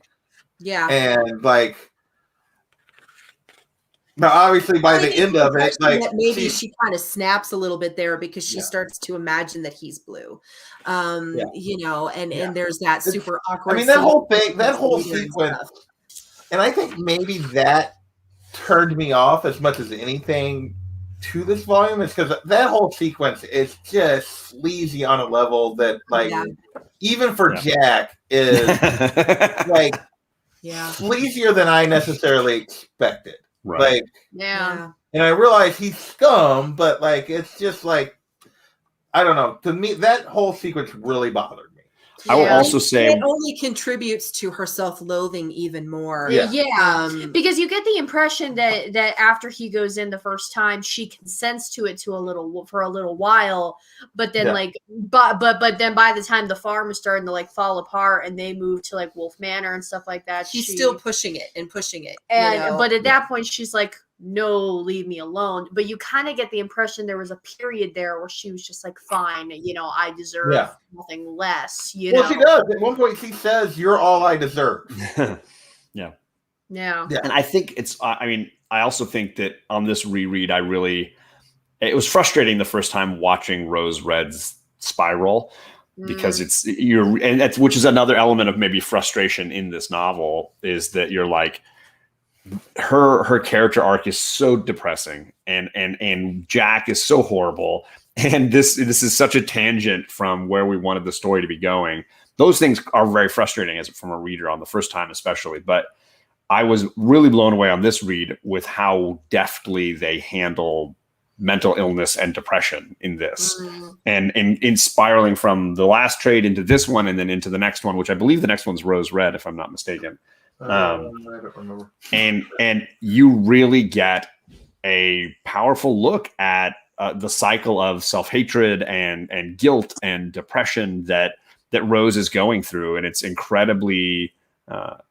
Yeah. And like, now obviously by I the get end the of it, impression like, that maybe she kind of snaps a little bit there because she Yeah. starts to imagine that he's blue. Yeah. You know, and Yeah. there's that It's- super awkward. I mean, that scene whole thing, that with whole Peter and sequence, stuff. and I think maybe that turned me off as much as anything to this volume, is because that whole sequence is just sleazy on a level that, like, Yeah. even for Yeah. Jack is like Yeah. sleazier than I necessarily expected. Right. Like, Yeah. and I realize he's scum, but like, it's just like, I don't know. To me, that whole sequence really bothered me. I will Yeah. also say, It only contributes to her self-loathing even more. Yeah. Because you get the impression that after he goes in the first time, she consents to it for a little while, but then Yeah. like, but then by the time the farm is starting to like fall apart and they move to like Wolf Manor and stuff like that, She's she- still pushing it. and you know? but at that point she's like, no, leave me alone. But you kind of get the impression there was a period there where she was just like, fine, you know, I deserve Yeah. nothing less. You Well, know, she does. At one point, she says, "You're all I deserve." yeah. and I think it's, I mean, I also think that on this reread, it was frustrating the first time watching Rose Red's spiral, because and that's, which is another element of maybe frustration in this novel, is that you're like, her character arc is so depressing, and Jack is so horrible, and this is such a tangent from where we wanted the story to be going. Those things are very frustrating as from a reader on the first time, especially. But I was really blown away on this read with how deftly they handle mental illness and depression in this, and in spiraling from the last trade into this one, and then into the next one, which I believe the next one's Rose Red, if I'm not mistaken. I don't remember. And you really get a powerful look at the cycle of self-hatred and guilt and depression that Rose is going through, and it's incredibly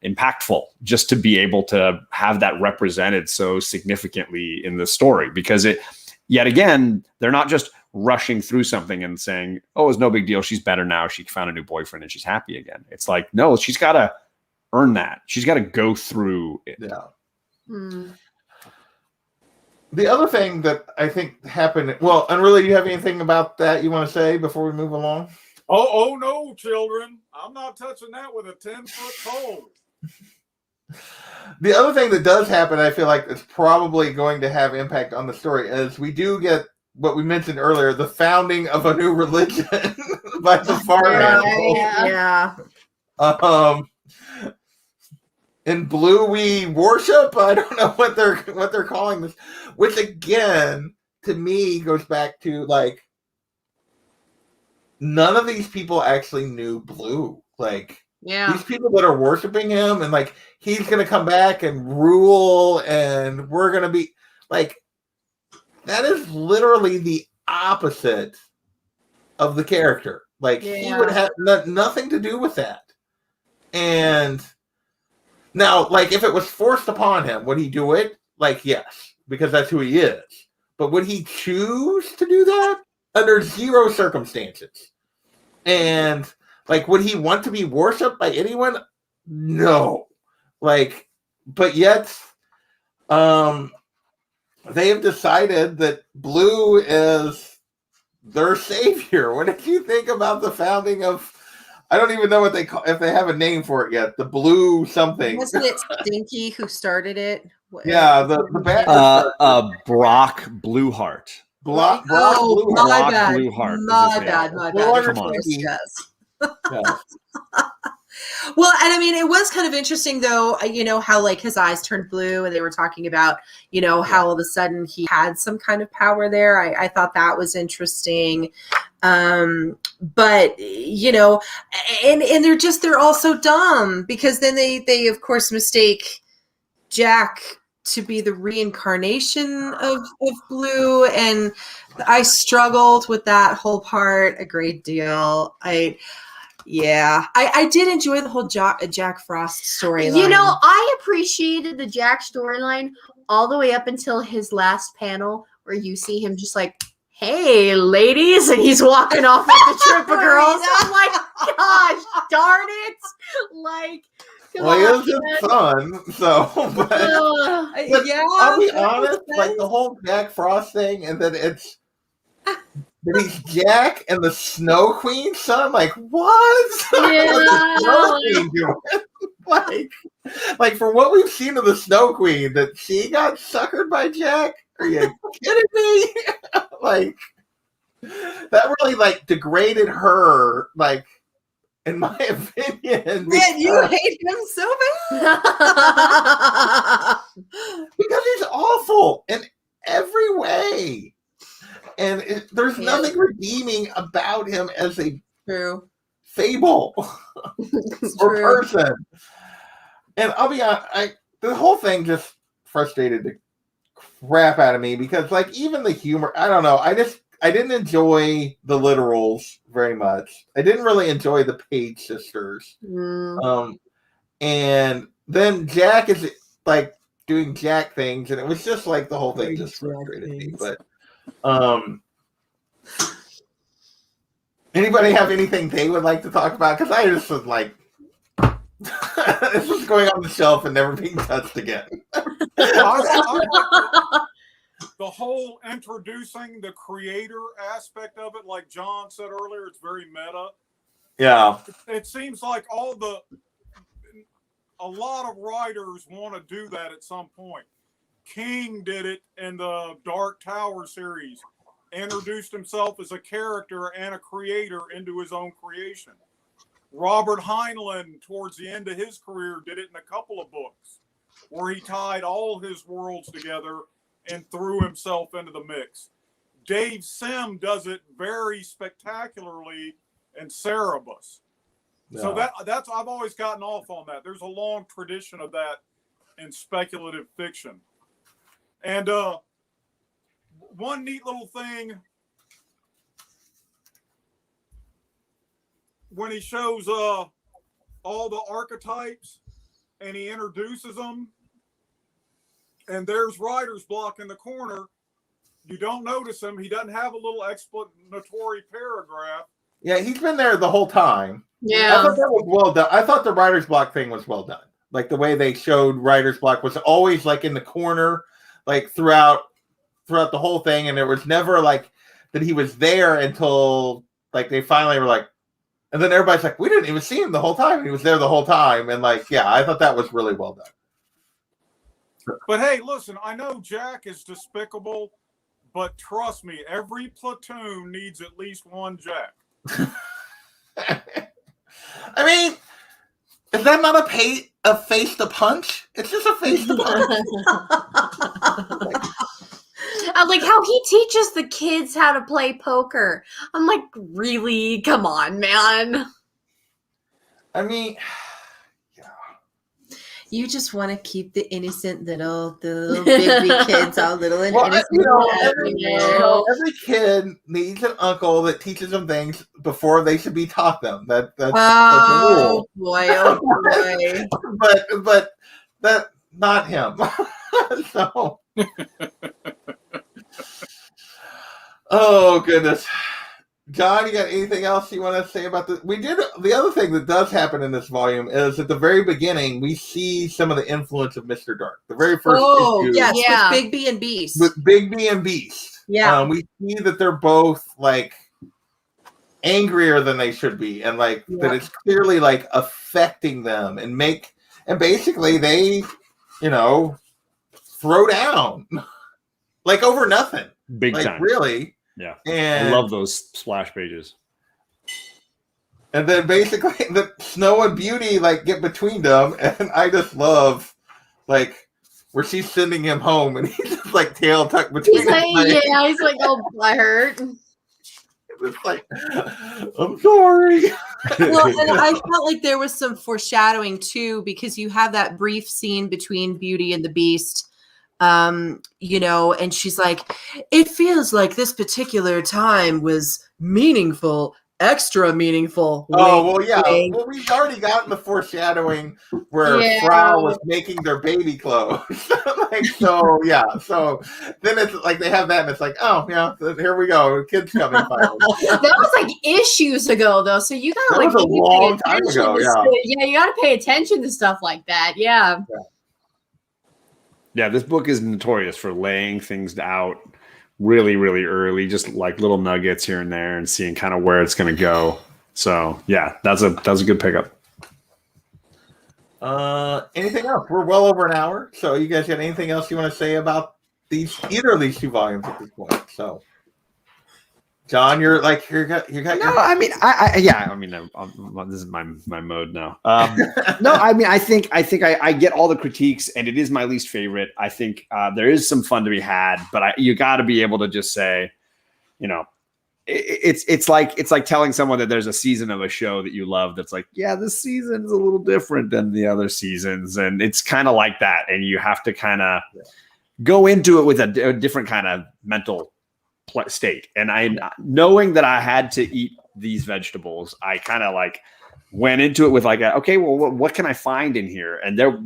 impactful just to be able to have that represented so significantly in the story, because yet again, they're not just rushing through something and saying, "Oh, it's no big deal. She's better now. She found a new boyfriend and she's happy again." It's like, no, she's got to earn that. She's got to go through it. Yeah. The other thing that I think happened, well, Unruly, do you have anything about that you want to say before we move along? Oh no, children! I'm not touching that with a 10-foot pole. The other thing that does happen, I feel like it's probably going to have impact on the story, is we do get what we mentioned earlier, the founding of a new religion by the farm animals. Yeah. In Blue we worship. I don't know what they're calling this, which again to me goes back to like, none of these people actually knew Blue. Like, Yeah. these people that are worshiping him, and like, he's gonna come back and rule, and we're gonna be like, that is literally the opposite of the character. Like, he would have nothing to do with that. And now, like, if it was forced upon him, would he do it? Like, yes, because that's who he is. But would he choose to do that? Under zero circumstances. And like, would he want to be worshipped by anyone? No. Like, but yet, they have decided that Blue is their savior. What did you think about the founding of I don't even know what they call if they have a name for it yet. The blue something. Wasn't it Stinky who started it? Yeah, the bad Brock Blueheart. Brock Oh, Blueheart. my Brock bad. Blueheart is My his name. bad. My No bad. longer Come on. Stinky. Yes. Yeah. Well, and I mean, it was kind of interesting, though, how like his eyes turned blue, and they were talking about, how all of a sudden he had some kind of power there. I thought that was interesting. But, and they're all so dumb because then they of course mistake Jack to be the reincarnation of Blue. And I struggled with that whole part a great deal. I did enjoy the whole Jack Frost storyline. I appreciated the Jack storyline all the way up until his last panel where you see him just like, hey, ladies, and he's walking off with the troop of girls. I'm like, gosh, darn it. Like, Well, he is his son, so. But yeah, I'll be honest, like the whole Jack Frost thing, and then it's that he's Jack and the Snow Queen's son. Like, what? What's the Snow Queen doing? like for what we've seen of the Snow Queen, that she got suckered by Jack. Are you kidding me? Like, that really degraded her. Like, in my opinion, man, you hate him so bad because he's awful in every way. And there's nothing redeeming about him as a fable or person. And I'll be honest, the whole thing just frustrated the crap out of me because, even the humor, I don't know. I didn't enjoy the literals very much. I didn't really enjoy the Page sisters. And then Jack is doing Jack things, and it was just the whole thing just frustrated me. But anybody have anything they would like to talk about? Because I just was like, this is going on the shelf and never being touched again. The whole introducing the creator aspect of it, like John said earlier, it's very meta. Yeah. It seems like a lot of writers want to do that at some point. King did it in the Dark Tower series, introduced himself as a character and a creator into his own creation. Robert Heinlein, towards the end of his career, did it in a couple of books where he tied all his worlds together and threw himself into the mix. Dave Sim does it very spectacularly in Cerebus. Yeah. So that's I've always gotten off on that. There's a long tradition of that in speculative fiction. And one neat little thing, when he shows all the archetypes and he introduces them, and there's writer's block in the corner, you don't notice him. He doesn't have a little explanatory paragraph. Yeah, he's been there the whole time. Yeah. I thought that was well done. I thought the writer's block thing was well done. Like the way they showed writer's block was always in the corner, throughout the whole thing, and it was never that he was there until they finally were and then everybody's like, we didn't even see him the whole time. He was there the whole time, and I thought that was really well done. But hey, listen, I know Jack is despicable, but trust me, every platoon needs at least one Jack. I mean, is that not a face to punch? It's just a face to punch. I like how he teaches the kids how to play poker. I'm like, really? Come on, man. I mean, you just want to keep the innocent the little baby kids all little and innocent. Every kid needs an uncle that teaches them things before they should be taught them. That's the rule. Oh boy. But that not him. So. Oh goodness. John, you got anything else you want to say about this? The other thing that does happen in this volume is at the very beginning, we see some of the influence of Mr. Dark. The very first issue. Yes, with Big B and Beast. With Big B and Beast. Yeah. We see that they're both angrier than they should be, and like that it's clearly like affecting them, and basically they, you know, throw down like over nothing, big like time. really. Yeah, and I love those splash pages. And then basically the Snow and Beauty like get between them, and I just love like where she's sending him home, and he's just like tail tucked between He's like, his legs. yeah, he's like, oh, I hurt. It's like, I'm sorry. Well, and I felt like there was some foreshadowing too, because you have that brief scene between Beauty and the Beast, you know, and she's like, it feels like this particular time was meaningful, extra meaningful. Oh, Wink, well, yeah. wink. Well, we've already gotten the foreshadowing where Yeah. Frau was making their baby clothes. Like, so, yeah. So then it's like they have that, and it's like, oh, yeah, here we go. Kids coming finally. That was like issues ago, though. So you gotta That like was a maybe long pay time attention ago, to yeah. yeah, you gotta pay attention to stuff like that. Yeah. Yeah, this book is notorious for laying things out really, really early, just like little nuggets here and there, and seeing kind of where it's going to go. So yeah, that's a good pickup. Anything else? We're well over an hour. So you guys got anything else you want to say about either of these two volumes at this point? So, John, you got No, I mean, this is my mode now. No, I mean, I think I get all the critiques, and it is my least favorite. I think there is some fun to be had, but you got to be able to just say, you know, it's like telling someone that there's a season of a show that you love that's like, yeah, this season's a little different than the other seasons, and it's kind of like that, and you have to kind of go into it with a different kind of mental state. And knowing that I had to eat these vegetables, I kind of like went into it with like, okay, well, what can I find in here? And they're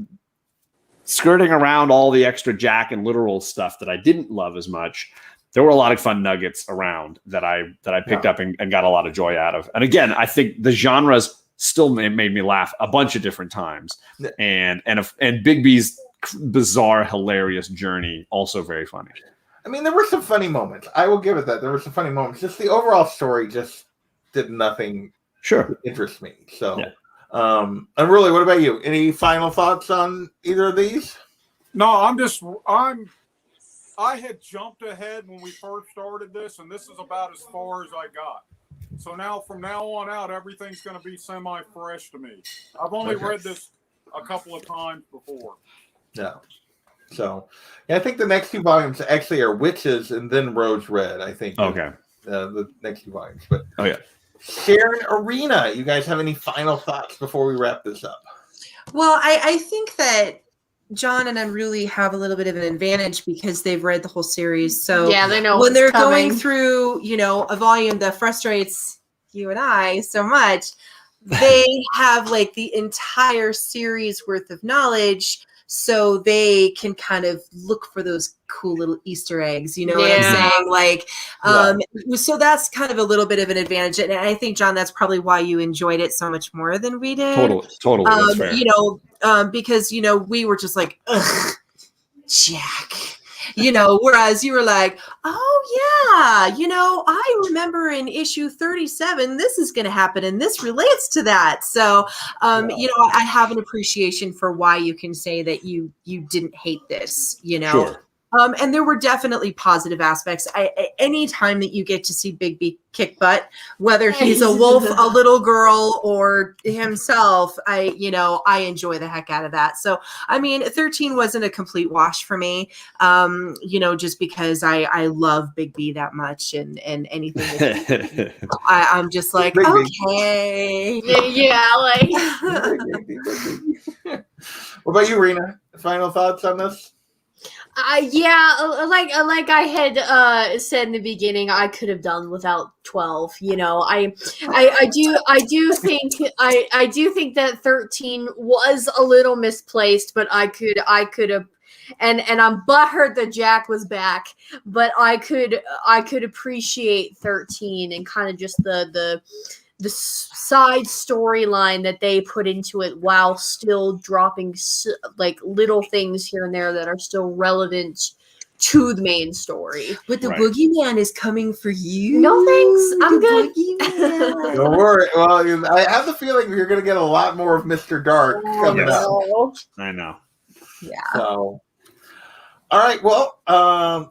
skirting around all the extra Jack and literal stuff that I didn't love as much. There were a lot of fun nuggets around that I picked up and got a lot of joy out of. And again, I think the genres still made me laugh a bunch of different times. And Bigby's bizarre, hilarious journey, also very funny. I mean, there were some funny moments. I will give it that. There were some funny moments. Just the overall story just did nothing to interest me. So, and really, what about you? Any final thoughts on either of these? No, I had jumped ahead when we first started this, and this is about as far as I got. So now, from now on out, everything's going to be semi-fresh to me. I've only read this a couple of times before. Yeah. So, yeah, I think the next two volumes actually are Witches and then Rose Red, I think. Okay. The next two volumes. But Sharon, Arena, you guys have any final thoughts before we wrap this up? Well, I think that John and Unruly have a little bit of an advantage because they've read the whole series. So yeah, they know when they're coming. going through, you know, a volume that frustrates you and I so much, they have like the entire series worth of knowledge, so they can kind of look for those cool little Easter eggs, you know what I'm saying? Like, so that's kind of a little bit of an advantage. And I think, John, that's probably why you enjoyed it so much more than we did. Totally. That's fair. You know, because, you know, we were just like, ugh, Jack. You know, whereas you were like, oh, yeah, you know, I remember in issue 37, this is going to happen and this relates to that. So, you know, I have an appreciation for why you can say that you didn't hate this, you know. Sure. And there were definitely positive aspects. Any time that you get to see Bigby kick butt, whether he's a wolf, a little girl, or himself, I enjoy the heck out of that. So, I mean, 13 wasn't a complete wash for me, you know, just because I love Bigby that much, and anything. I'm just like, okay. Yeah, like. What about you, Rena? Final thoughts on this? Like I had said in the beginning, I could have done without 12. You know, I do think that 13 was a little misplaced, but I could have, and I'm butthurt that Jack was back, but I could appreciate 13 and kind of just the side storyline that they put into it while still dropping like little things here and there that are still relevant to the main story. But the Right. boogeyman is coming for you. No thanks, I'm The good. boogeyman. Don't worry. Well, I have the feeling you're going to get a lot more of Mr. Dark coming Yes. up. I know. Yeah. So, all right. Well,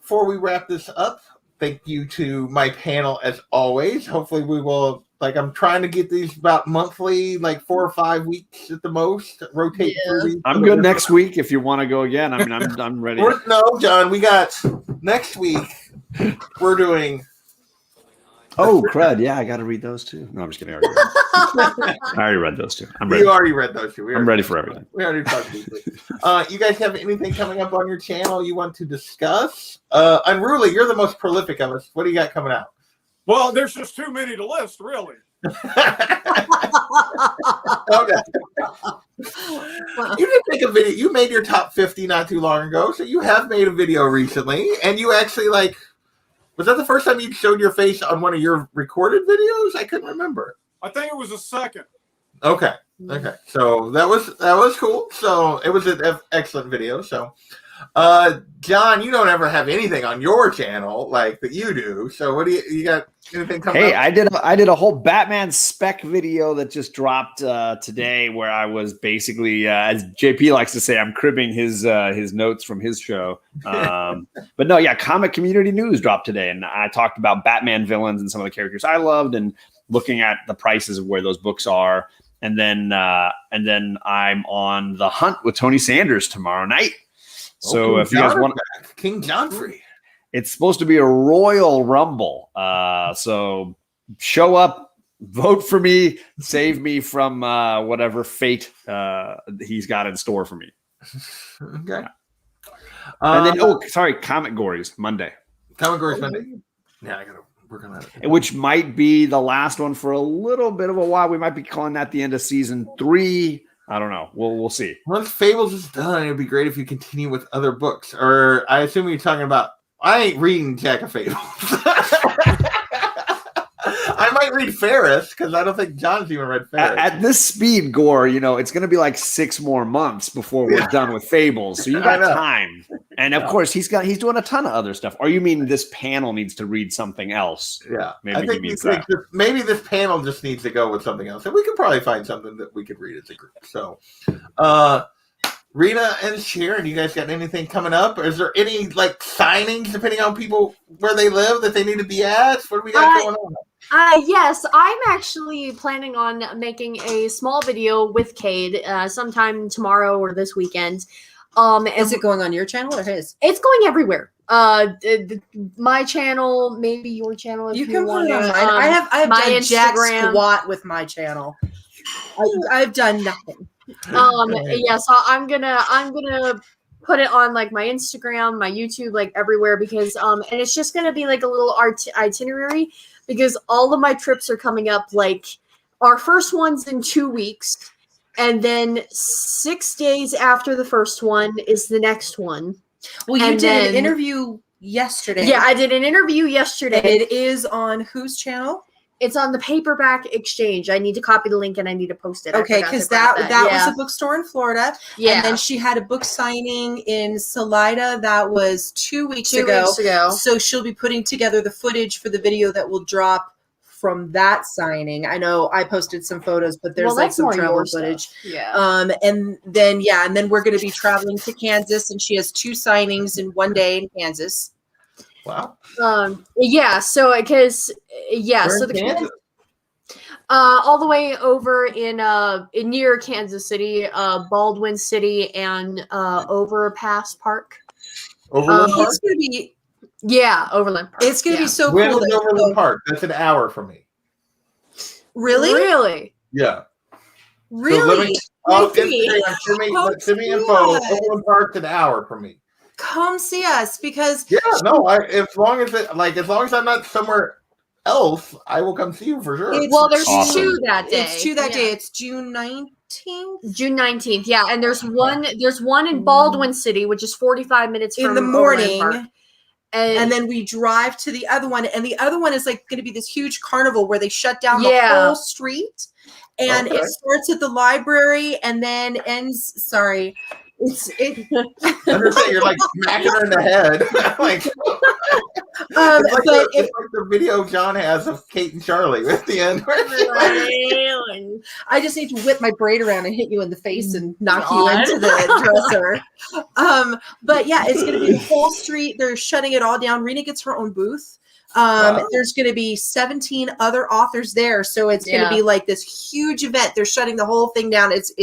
before we wrap this up, thank you to my panel as always. Hopefully, we will. Like, I'm trying to get these about monthly, like 4 or 5 weeks at the most. Rotate through these. I'm good next week if you want to go again. I mean, I'm ready. No, John. We got next week. We're doing. Oh, crud. Yeah, I got to read those too. No, I'm just kidding. I already read those two. I'm ready. You already read those two. I'm ready for everything. We already talked briefly. You guys have anything coming up on your channel you want to discuss? Unruly, you're the most prolific of us. What do you got coming out? Well, there's just too many to list, really. Okay. You did make a video. You made your top 50 not too long ago, so you have made a video recently, and you actually was that the first time you showed your face on one of your recorded videos? I couldn't remember. I think it was a second. Okay. So that was cool. So it was an excellent video. So, John, you don't ever have anything on your channel like that you do. So what do you got? Anything coming Hey, up? I did a whole Batman spec video that just dropped today, where I was basically, as JP likes to say, I'm cribbing his notes from his show. But no, yeah, Comic Community News dropped today, and I talked about Batman villains and some of the characters I loved, and looking at the prices of where those books are. And then I'm on The Hunt with Tony Sanders tomorrow night. So if you guys want, King Johnfrey. it's supposed to be a Royal Rumble. So show up, vote for me, save me from whatever fate he's got in store for me. Okay. And then, Comic Gories Monday. Comic Gories Monday. Yeah, I gotta work on that. Which might be the last one for a little bit of a while. We might be calling that the end of season 3. I don't know. We'll see. Once Fables is done, it'd be great if you continue with other books. Or I assume you're talking about. I ain't reading Jack of Fables. I might read Ferris because I don't think John's even read Ferris. At this speed, Gore, it's going to be like 6 more months before we're done with Fables. So you got time. And of course, he's doing a ton of other stuff. Or you mean this panel needs to read something else? Yeah, Maybe he means that. Maybe this panel just needs to go with something else, and we could probably find something that we could read as a group. So, Rita and Sharon, you guys got anything coming up? Is there any signings depending on people where they live that they need to be at? What do we got going on? Yes, I'm actually planning on making a small video with Cade sometime tomorrow or this weekend. Is it going on your channel or his? It's going everywhere. My channel, maybe your channel if You you can want put it to. on mine. I have my done jack Instagram. squat with my channel. I've done nothing. Yeah, so I'm gonna put it on my Instagram, my YouTube, everywhere because and it's just gonna be a little itinerary because all of my trips are coming up. Our first one's in 2 weeks, and then 6 days after the first one is the next one. Well, you And did an then- interview yesterday. Yeah, I did an interview yesterday. It is on whose channel? It's on the Paperback Exchange. I need to copy the link and I need to post it. I Okay, forgot to because grab that yeah. was a bookstore in Florida. Yeah. And then she had a book signing in Salida that was 2 weeks 2 ago. weeks ago. So she'll be putting together the footage for the video that will drop from that signing. I know I posted some photos, but there's Well, that's some more travel your footage. stuff. Yeah. And then we're going to be traveling to Kansas, and she has 2 signings in 1 day in Kansas. Wow. Yeah. So because Where so in the Kansas? all the way over in near Kansas City, Baldwin City, and Overpass Park. Overland Park? It's going to be Overland Park. It's going to be so When cool. is Overland Park? That's an hour from me. Really? Really? Yeah. Really? Send me info. Overland Park's an hour from me. Come see us because Yeah, no. As long as I'm not somewhere else, I will come see you for sure. It's Well, there's awesome. 2 that day. It's 2 that Yeah. day. It's June 19th June 19th. Yeah, and there's one in Baldwin City, which is 45 minutes in from the Overland morning. Park. And then we drive to the other one, and the other one is going to be this huge carnival where they shut down the Yeah. whole street, and Okay. it starts at the library and then ends. Sorry, You're like smacking her in the head. Like, it's like the video John has of Kate and Charlie at the end. I just need to whip my braid around and hit you in the face and knock you into the dresser. But yeah, it's going to be the whole street. They're shutting it all down. Rena gets her own booth. Wow. There's going to be 17 other authors there, so it's going to be like this huge event. They're shutting the whole thing down. It's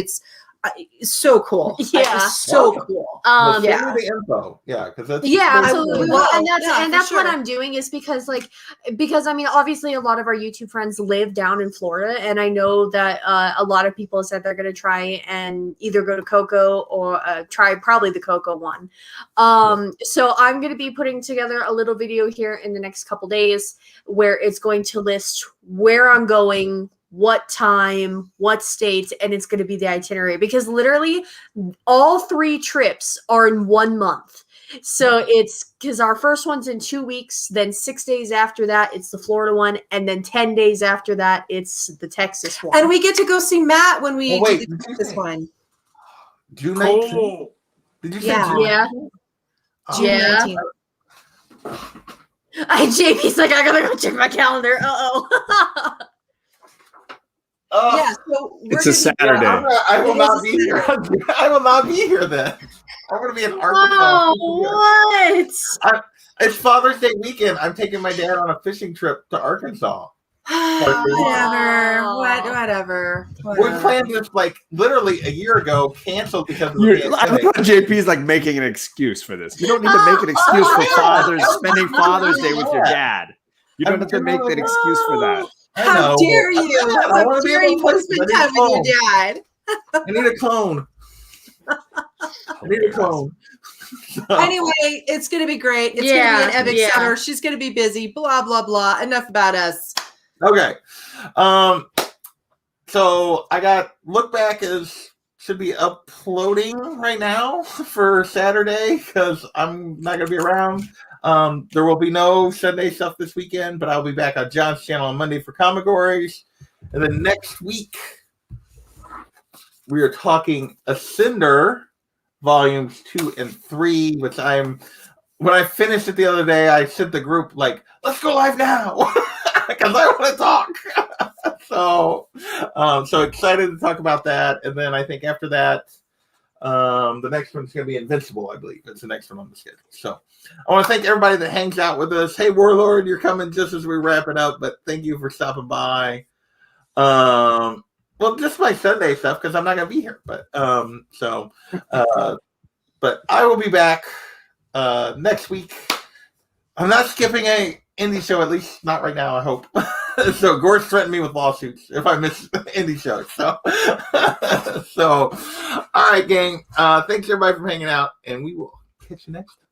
so cool. Yeah, it's so cool. Send me the info. Yeah, because that's absolutely. Well, and that's sure. what I'm doing is because I mean, obviously a lot of our YouTube friends live down in Florida, and I know that a lot of people said they're going to try and either go to Coco or try probably the Coco one. So I'm going to be putting together a little video here in the next couple days where it's going to list where I'm going, what time, what states, and it's going to be the itinerary, because literally all 3 trips are in 1 month. So it's because our first one's in 2 weeks, then 6 days after that it's the Florida one, and then 10 days after that it's the Texas one. And we get to go see Matt when we do the Texas one. June 19th. Cool. Did you say June? Yeah. June 19th. JP's like, I gotta go check my calendar. Yeah, so It's a Saturday. I will not be here. I will not be here then. I'm going to be in Arkansas. What? It's Father's Day weekend. I'm taking my dad on a fishing trip to Arkansas. Whatever. We planned this like literally a year ago, canceled because of the I pandemic. thought JP's like making an excuse for this. You don't need to make an excuse for spending Father's Day with your dad. You don't have to make an excuse for that. How dare you? How dare you want to spend time with your dad? I need a clone. Anyway, it's going to be great. It's going to be an epic summer. She's going to be busy. Blah, blah, blah. Enough about us. Okay. So I got Look Back should be uploading right now for Saturday because I'm not going to be around. There will be no Sunday stuff this weekend, but I'll be back on John's channel on Monday for Comigories. And then next week, we are talking Ascender Volumes 2 and 3, which when I finished it the other day, I sent the group, like, let's go live now, because I want to talk. So excited to talk about that. And then I think after that, the next one's going to be Invincible, I believe. It's the next one on the schedule. So I want to thank everybody that hangs out with us. Hey, Warlord, you're coming just as we wrap it up, but thank you for stopping by. Well, just my Sunday stuff because I'm not going to be here. But but I will be back next week. I'm not skipping a indie show, at least not right now, I hope. So Gorge threatened me with lawsuits if I miss indie shows. So all right, gang. Thanks everybody for hanging out, and we will catch you next time.